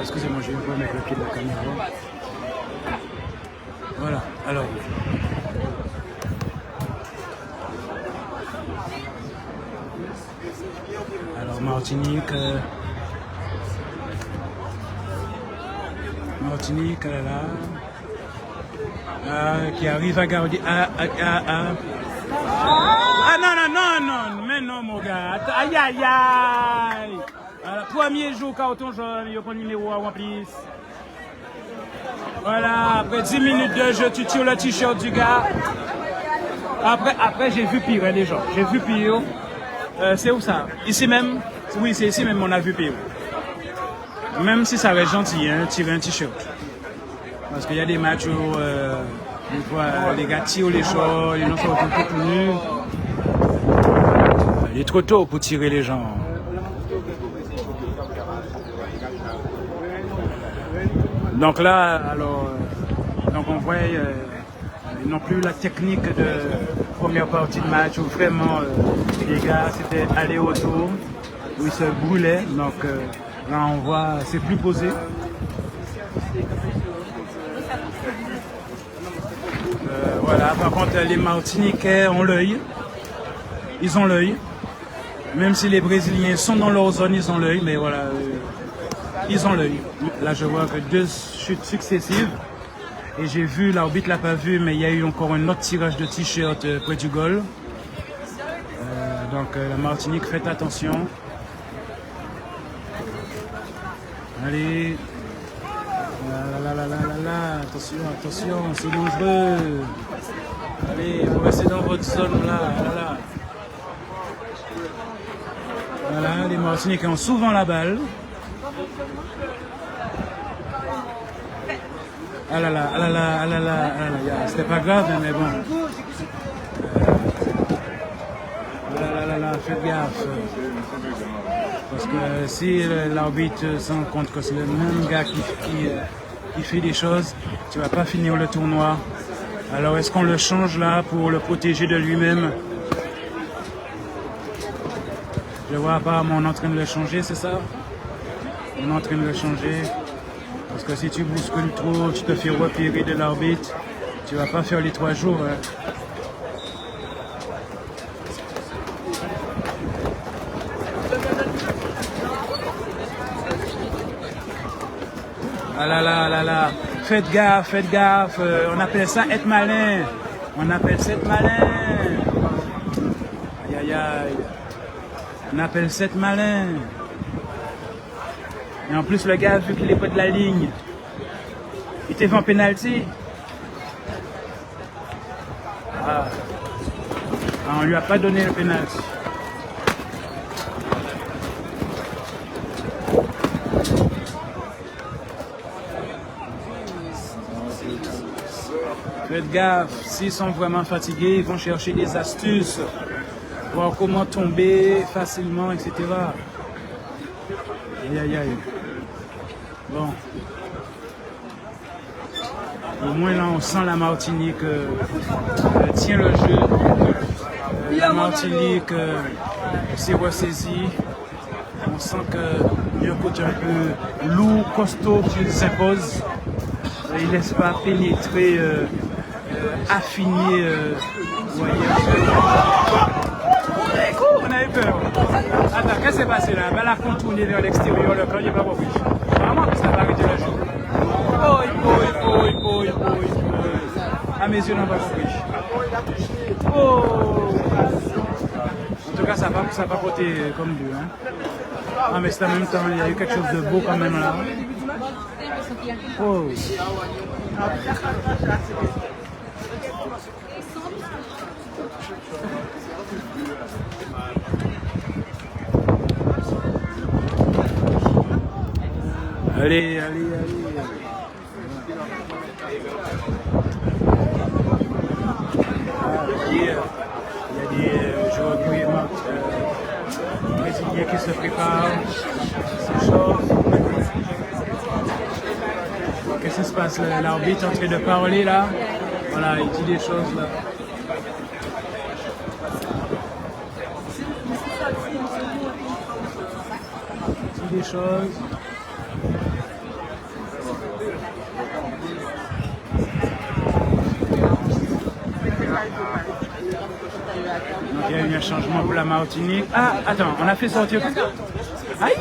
Excusez-moi, je vais vous mettre le pied de la caméra. Voilà, alors. Martinique. Qui arrive à garder. Ah non, mais non, mon gars. Aïe. Voilà, premier jour, carton jaune, il y a pas numéro en plus. Voilà, après 10 minutes de jeu, tu tires le t-shirt du gars. Après j'ai vu pire, hein, les gens. J'ai vu pire. C'est où ça? Ici même? Oui, c'est ici même, on a vu pire. Même si ça reste gentil, hein, tirer un t-shirt. Parce qu'il y a des matchs où une fois, les gars tirent les shorts, les gens sont tout nus. Il est trop tôt pour tirer les gens. Donc là, alors, donc on voit non plus la technique de première partie de match où vraiment les gars c'était aller-retour, où ils se brûlaient. Donc là on voit c'est plus posé. Voilà, par contre, les Martiniquais ont l'œil. Ils ont l'œil. Même si les Brésiliens sont dans leur zone, ils ont l'œil, mais voilà, ils ont l'œil. Là, je vois que 2 chutes successives. Et j'ai vu, l'arbitre l'a pas vu, mais il y a eu encore un autre tirage de t-shirt près du goal. Donc la Martinique, faites attention. Allez. Attention, attention, c'est dangereux. Allez, vous restez dans votre zone là. Voilà, les Martiniquais ont souvent la balle. Ah là là, c'était pas grave, mais bon. Faites gaffe. Parce que si l'arbitre se rend compte que c'est le même gars qui fait des choses, tu vas pas finir le tournoi. Alors est-ce qu'on le change là pour le protéger de lui-même? Je vois apparemment on est en train de le changer, c'est ça? On est en train de le changer. Parce que si tu bouscules trop, tu te fais repérer de l'arbitre, tu vas pas faire les 3 jours. Hein. Ah là. Faites gaffe. On appelle ça être malin. On appelle ça être malin. Aïe. On appelle ça être malin. Et en plus, le gars, vu qu'il est pas de la ligne, il était en pénalty. On lui a pas donné le pénalty. Faites gaffe, s'ils sont vraiment fatigués, ils vont chercher des astuces, voir comment tomber facilement, etc. Aïe. Bon. Au moins là, on sent la Martinique tient le jeu. La Martinique s'est ressaisie. On sent qu'il y a un côté un peu lourd, costaud qui s'impose. Il ne laisse pas pénétrer, affiner. On a eu peur. Attends, qu'est-ce qui s'est passé là? Elle a contourné vers l'extérieur, le camp, il n'est pas repris. Vraiment, ça va arrêter le jeu. À mes yeux, non, pas compris. En tout cas, ça va pas côté comme Dieu. Hein. Ah, mais c'est en même temps, il y a eu quelque chose de beau quand même là. Allez. Il y a des joueurs brésiliens qui se préparent, qui s'échauffent. Qu'est-ce qui se passe? L'arbitre est en train de parler là. Voilà, il dit des choses là. Il dit des choses. Donc il y a eu un changement pour la Martinique. Ah, attends, on a fait sortir. Aïe,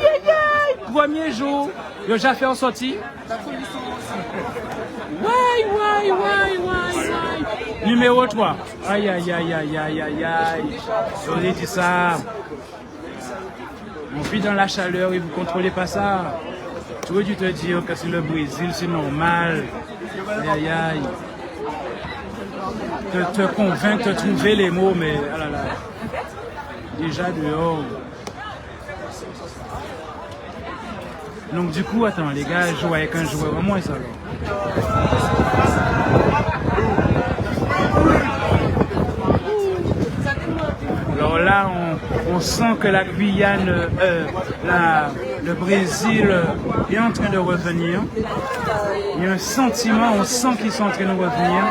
premier jour, il a déjà fait en sortie. Why. Numéro 3. Aïe. J'aurais dit ça. On vit dans la chaleur et vous ne contrôlez pas ça. Tu veux te dire que c'est le Brésil, c'est normal. Aïe. Te convaincre, te trouver les mots, mais ah là là. Déjà dehors. Donc du coup, attends, les gars jouent avec un joueur au moins ça. Alors là, on sent que la Guyane, le Brésil est en train de revenir. Il y a un sentiment, on sent qu'ils sont en train de revenir.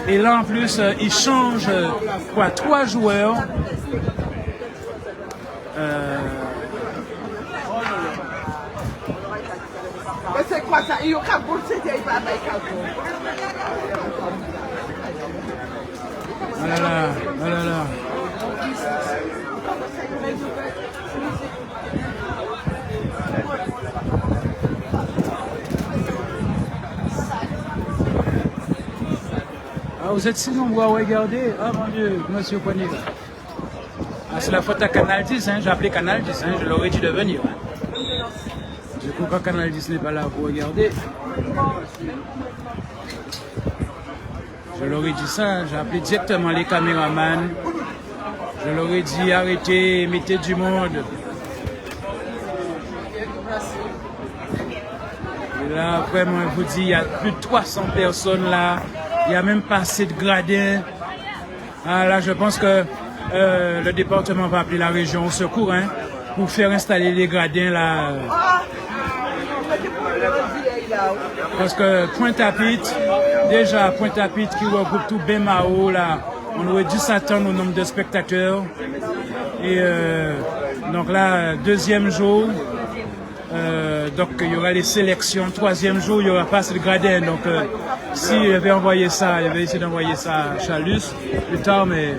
Et là, en plus, ils changent 3 joueurs. C'est quoi ça? Il y a Oh là là, oh là là. Ah, vous êtes si nombreux à regarder. Ah mon Dieu, monsieur Poignet. Ah, c'est la faute à Canal 10, hein. J'ai appelé Canal 10, hein. Je leur ai dit de venir. Hein. Du coup, quand Canal 10 n'est pas là pour regarder, je leur ai dit ça. J'ai appelé directement les caméramans. Je leur ai dit arrêtez, mettez du monde. Et là, vraiment, je vous dis, il y a plus de 300 personnes là. Il n'y a même pas assez de gradins. Ah, là, je pense que le département va appeler la région au secours, hein, pour faire installer les gradins là. Parce que Pointe-à-Pitre, déjà Pointe-à-Pitre qui regroupe tout Bemao là, on aurait dû s'attendre au nombre de spectateurs. Et donc là, deuxième jour, donc il y aura les sélections. Troisième jour, il n'y aura pas assez de gradins. Donc s'il avait envoyé ça, il avait essayé d'envoyer ça à Chalus plus tard, mais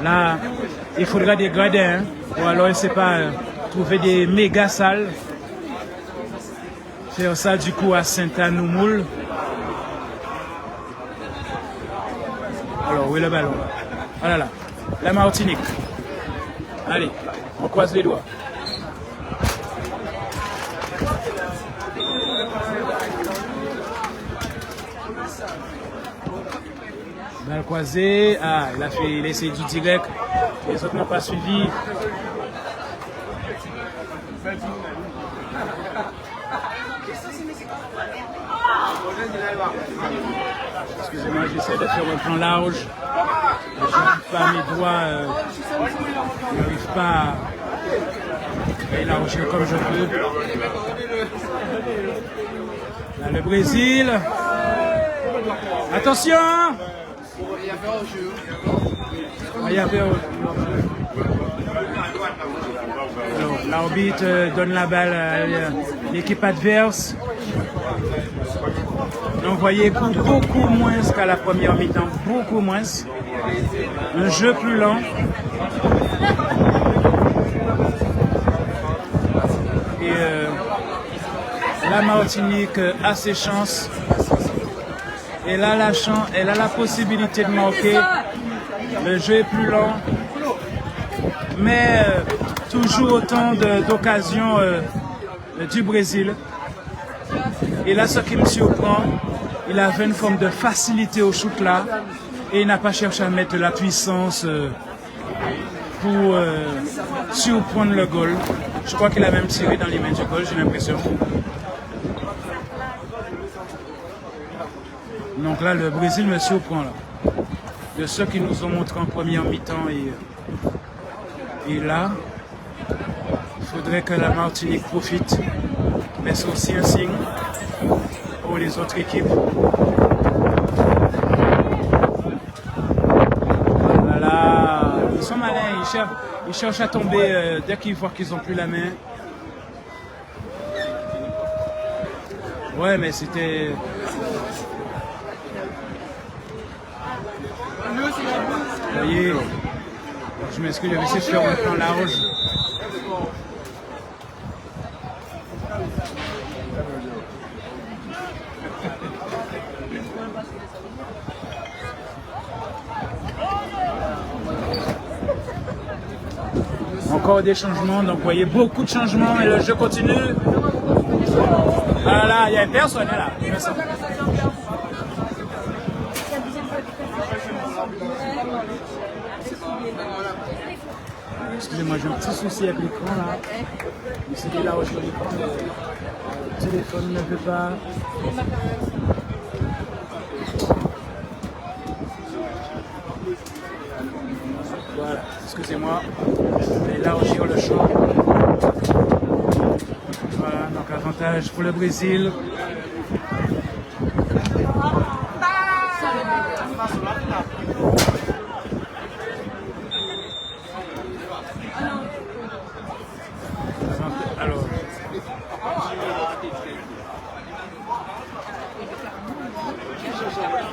là, il faudra des gradins. Hein, ou alors, je ne sais pas, trouver des méga salles. Faire ça du coup à Saint-Anne-Oumoul. Alors, où est le ballon? Oh là là, la Martinique. Allez, on croise les doigts. Balle croisée. Ah, il a essayé du direct. Les autres n'ont pas suivi. Excusez-moi, j'essaie de faire un plan large. Je n'arrive pas à mes doigts. Je n'arrive pas à élargir comme je peux. Là, le Brésil. Attention! Il y avait l'arbitre donne la balle à l'équipe adverse. Donc vous voyez beaucoup moins qu'à la première mi-temps, beaucoup moins. Un jeu plus lent. Et la Martinique a ses chances. Elle a la possibilité de marquer. Le jeu est plus lent. Mais toujours autant d'occasions du Brésil. Et là, ce qui me surprend, il avait une forme de facilité au shoot là. Et il n'a pas cherché à mettre la puissance pour surprendre le goal. Je crois qu'il a même tiré dans les mains du goal, j'ai l'impression. Donc là, le Brésil me surprend là. De ceux qui nous ont montré en première mi-temps et là, il faudrait que la Martinique profite. Mais c'est aussi un signe pour les autres équipes. Voilà, ils sont malins, ils cherchent à tomber dès qu'ils voient qu'ils n'ont plus la main. Ouais, mais c'était... Vous voyez, je m'excuse, j'avais essayé de faire un plan large. Encore des changements, donc vous voyez beaucoup de changements et le jeu continue. Ah là, il y a personne là. Excusez-moi, j'ai un petit souci avec l'écran là. C'est là où je suis l'écran. Le téléphone ne peut pas. Voilà, excusez-moi. Je vais élargir le champ. Voilà, donc avantage pour le Brésil. Alors,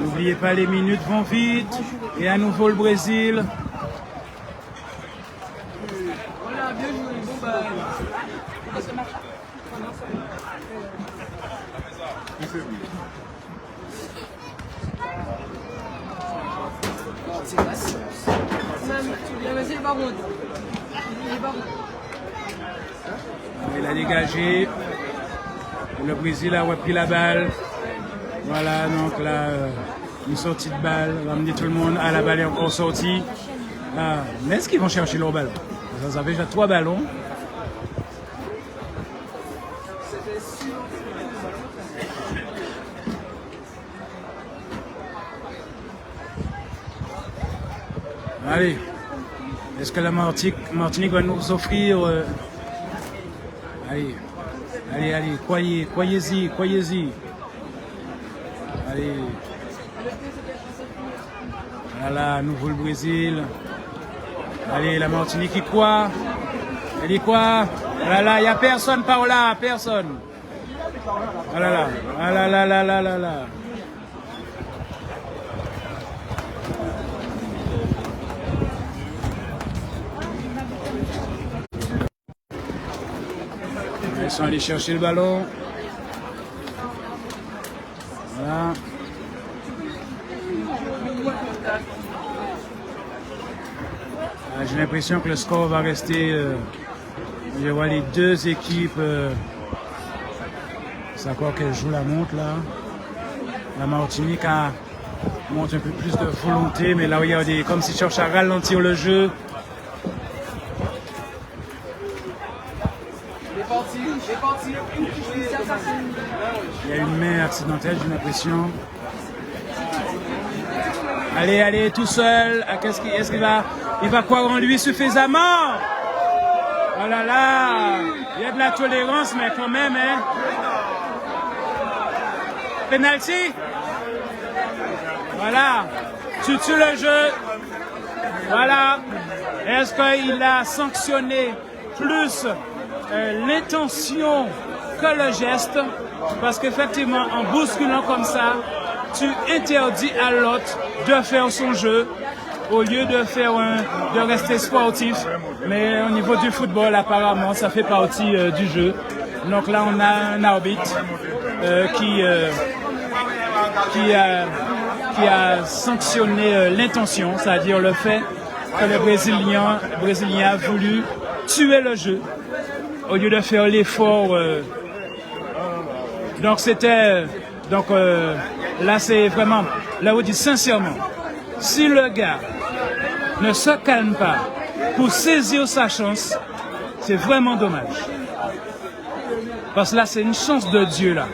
n'oubliez pas, les minutes vont vite. Et à nouveau le Brésil. Il a dégagé. Le Brésil a repris la balle. Voilà, donc là, une sortie de balle. On va amener tout le monde. Ah, la balle est encore sortie. Ah, mais est-ce qu'ils vont chercher leur ballon? Ça fait déjà 3 ballons. Allez, est-ce que la Martinique va nous offrir... Allez, allez, allez, croyez-y, croyez-y. Allez. Voilà, à nouveau le Brésil. Allez, la Martinique, il croit. Elle dit quoi? Voilà, il n'y a personne par là, personne. Voilà, là, voilà, là, là, là, là, là. Ils sont allés chercher le ballon. Voilà. J'ai l'impression que le score va rester. Je vois les deux équipes. C'est encore qu'elle joue la montre là. La Martinique montre un peu plus de volonté, mais là regardez, comme s'ils cherchent à ralentir le jeu. Il y a une main accidentelle, j'ai l'impression. Allez, allez, tout seul. Est-ce qu'il va... Il va croire en lui suffisamment? Oh là là! Il y a de la tolérance, mais quand même, hein? Penalty? Voilà. Tu tues le jeu. Voilà. Est-ce qu'il a sanctionné plus l'intention que le geste? Parce qu'effectivement, en bousculant comme ça, tu interdis à l'autre de faire son jeu au lieu de rester sportif. Mais au niveau du football, apparemment, ça fait partie du jeu. Donc là, on a un arbitre qui a sanctionné l'intention, c'est-à-dire le fait que le Brésilien a voulu tuer le jeu au lieu de faire l'effort. Donc c'était... Donc là, c'est vraiment... Là, vous dites sincèrement, si le gars ne se calme pas pour saisir sa chance, c'est vraiment dommage. Parce que là, c'est une chance de Dieu, là.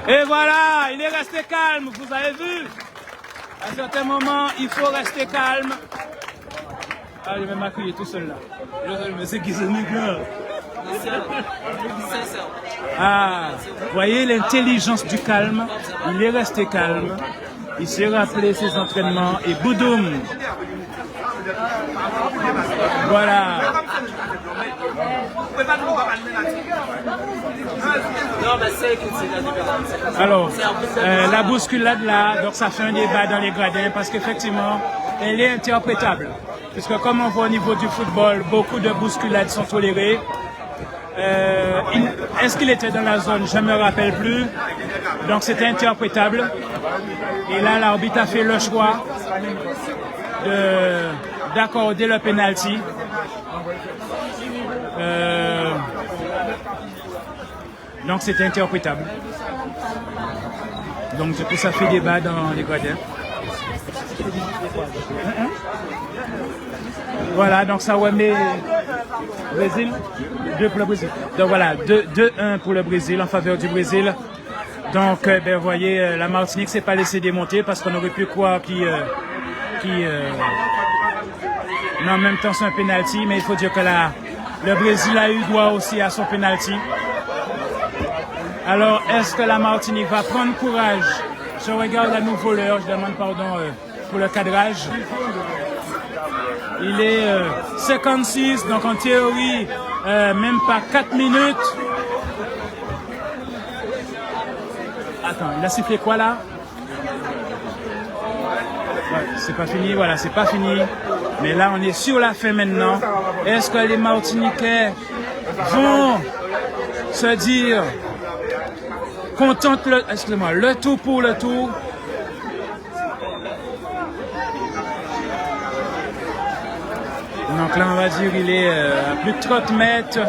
Et voilà, il est resté calme, vous avez vu? À certains moments, il faut rester calme. Ah, je vais m'accueillir tout seul là. Mais c'est qui ce nigga? Ah, voyez l'intelligence du calme. Il est resté calme. Il s'est rappelé ses entraînements et boudoum. Voilà. Alors, la bousculade là, donc ça fait un débat dans les gradins parce qu'effectivement, elle est interprétable. Puisque comme on voit au niveau du football, beaucoup de bousculades sont tolérées. Est-ce qu'il était dans la zone? Je ne me rappelle plus. Donc c'était interprétable. Et là, l'arbitre a fait le choix d'accorder le penalty. Donc c'est interprétable. Donc du coup ça fait débat dans les gradins. Voilà, donc ça remet Brésil, 2 pour le Brésil. Donc voilà, 2-1 pour le Brésil, en faveur du Brésil. Donc, ben, vous voyez, la Martinique s'est pas laissé démonter parce qu'on aurait pu croire mais en même temps c'est un penalty, mais il faut dire que le Brésil a eu droit aussi à son penalty. Alors, est-ce que la Martinique va prendre courage? Je regarde à nouveau l'heure, je demande pardon pour le cadrage. Il est 56, donc en théorie, même pas 4 minutes. Attends, il a sifflé quoi là? Ouais, c'est pas fini, voilà, c'est pas fini. Mais là, on est sur la fin maintenant. Est-ce que les Martiniquais vont se dire, contente excusez-moi, le tout pour le tout? Donc là, on va dire il est à plus de 30 mètres.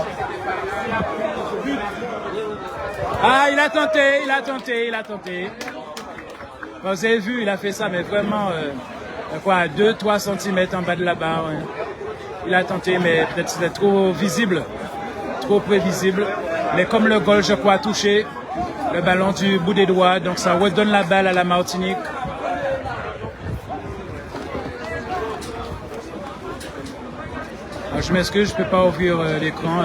Ah, il a tenté, il a tenté, il a tenté. Vous avez vu, il a fait ça, mais vraiment, quoi, 2-3 cm en bas de la barre. Hein. Il a tenté, mais peut-être c'était trop visible, trop prévisible. Mais comme le goal, je crois, a touché le ballon du bout des doigts, donc ça redonne la balle à la Martinique. Alors, je m'excuse, je ne peux pas ouvrir l'écran,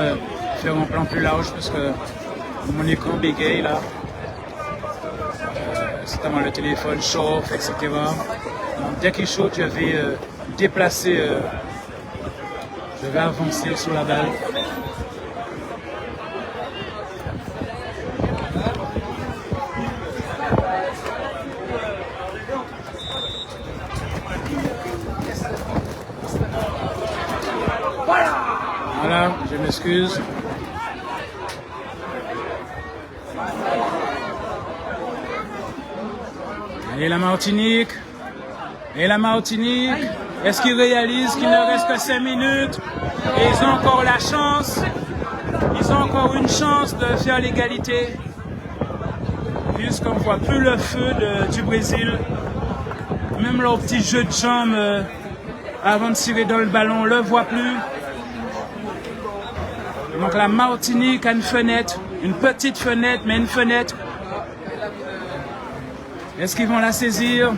faire un plan plus large, parce que mon écran bégaye là. Notamment le téléphone chauffe, etc. Donc, dès qu'il chauffe, je vais déplacer, je vais avancer sur la balle. Voilà, je m'excuse. Et la Martinique, est-ce qu'ils réalisent qu'il ne reste que 5 minutes et ils ont encore la chance, ils ont encore une chance de faire l'égalité, puisqu'on ne voit plus le feu du Brésil, même leur petit jeu de jambes avant de tirer dans le ballon, on ne le voit plus. Donc la Martinique a une fenêtre, une petite fenêtre, mais une fenêtre. Est-ce qu'ils vont la saisir?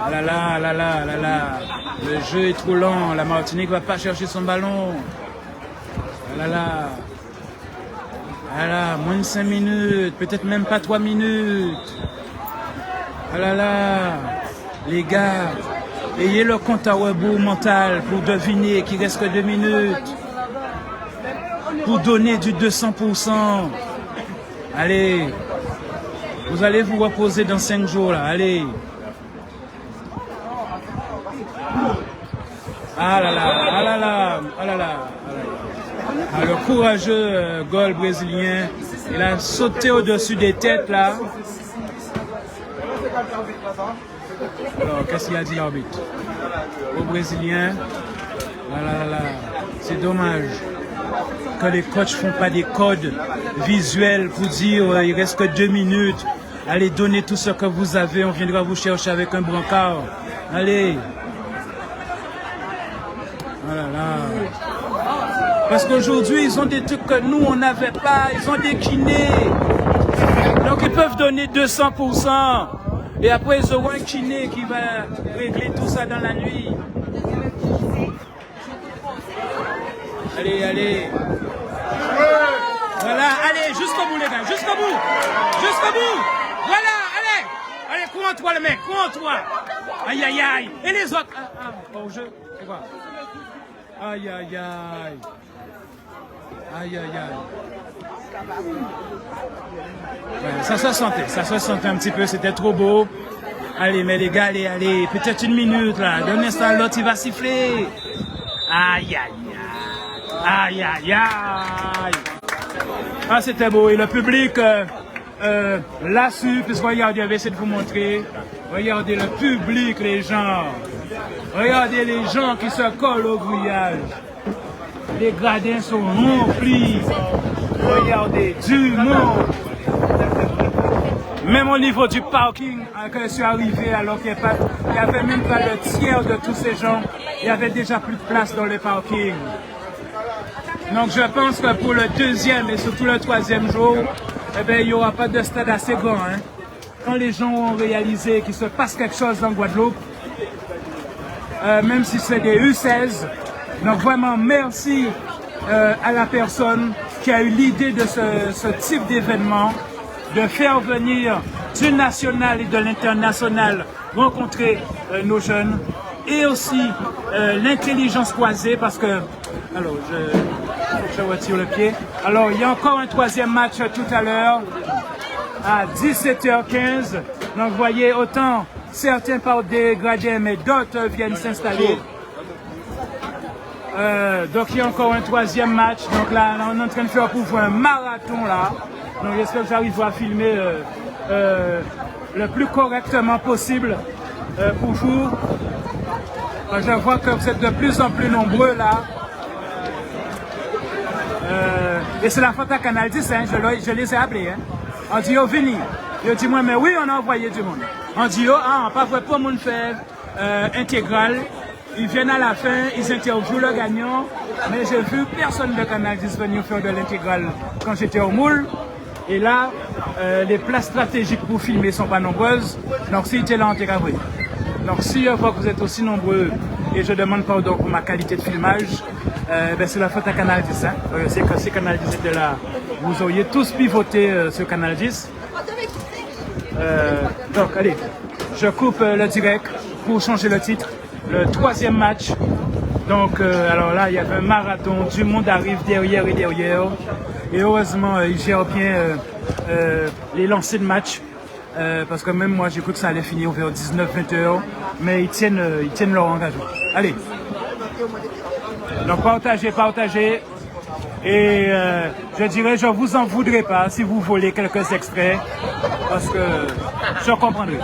Là là, là là, là là. Le jeu est trop lent. La Martinique ne va pas chercher son ballon. Là là. Là là, moins de 5 minutes. Peut-être même pas 3 minutes. Là là. Les gars, ayez le compte à rebours mental pour deviner qu'il reste que 2 minutes. Pour donner du 200%. Allez, vous allez vous reposer dans 5 jours là, allez. Ah là là, ah là là, ah là là. Ah, le courageux goal brésilien, il a sauté au-dessus des têtes là. Alors, qu'est-ce qu'il a dit l'arbitre? Au Brésilien, là là là là, c'est dommage que les coachs ne font pas des codes visuels pour dire il reste que 2 minutes. Allez, donnez tout ce que vous avez, on viendra vous chercher avec un brancard. Allez. Oh là là. Parce qu'aujourd'hui, ils ont des trucs que nous, on n'avait pas. Ils ont des kinés. Donc, ils peuvent donner 200%. Et après, ils auront un kiné qui va régler tout ça dans la nuit. Allez, allez. Voilà, allez, jusqu'au bout les gars, jusqu'au bout. Jusqu'au bout. Voilà, allez. Allez, cours-en-toi le mec, cours-en-toi. Aïe, aïe, aïe. Et les autres? Pas au jeu, c'est quoi? Aïe, aïe, aïe. Aïe, aïe, aïe. Ouais, ça se sentait un petit peu, c'était trop beau. Allez, mais les gars, allez, allez. Peut-être 1 minute là. D'un instant à l'autre, il va siffler. Aïe, aïe, aïe. Aïe, aïe, aïe. Ah, c'était beau. Et le public l'a su, puisque regardez, je vais essayer de vous montrer. Regardez le public, les gens. Regardez les gens qui se collent au grillage. Les gradins sont remplis. Regardez, du monde. Même au niveau du parking, quand je suis arrivé, alors qu'il n'y avait même pas le tiers de tous ces gens, il y avait déjà plus de place dans le parking. Donc je pense que pour le 2e et surtout le 3e jour, eh bien, il n'y aura pas de stade assez grand. Hein. Quand les gens ont réalisé qu'il se passe quelque chose en Guadeloupe, même si c'est des U16, donc vraiment merci à la personne qui a eu l'idée de ce type d'événement, de faire venir du national et de l'international rencontrer nos jeunes, et aussi l'intelligence croisée, parce que, alors faut que je retire le pied. Alors, il y a encore un troisième match tout à l'heure, à 17h15. Donc, vous voyez, autant certains partent dégrader, mais d'autres viennent s'installer. Donc, il y a encore un troisième match. Donc là, on est en train de faire pour vous un marathon là. Donc, j'espère que j'arrive à filmer le plus correctement possible pour vous. Je vois que vous êtes de plus en plus nombreux là. Et c'est la faute à Canal 10, hein, je les ai appelés. Hein. On dit, oh, venez. Ils dit, moi, mais oui, on a envoyé du monde. On dit, oh, ah, pas vrai pour monde faire intégral. Ils viennent à la fin, ils interviewent le gagnant. Mais j'ai vu personne de Canal 10 venir faire de l'intégrale quand j'étais au Moule. Et là, les places stratégiques pour filmer ne sont pas nombreuses. Donc, si tu es là, on t'est oui. Donc, si je vois que vous êtes aussi nombreux et je demande pardon pour ma qualité de filmage, ben, c'est la faute à Canal 10. Hein. C'est que si Canal 10 était là, vous auriez tous pivoté sur Canal 10. Donc, allez, je coupe le direct pour changer le titre. Le troisième match. Donc, alors là, il y avait un marathon. Du monde arrive derrière et derrière. Et heureusement, ils gèrent bien les lancers de match. Parce que même moi, j'ai cru que ça allait finir vers 19-20 heures. Mais ils tiennent leur engagement. Allez. Donc, partagez. Et je dirais, je ne vous en voudrais pas si vous volez quelques extraits. Parce que je comprendrai.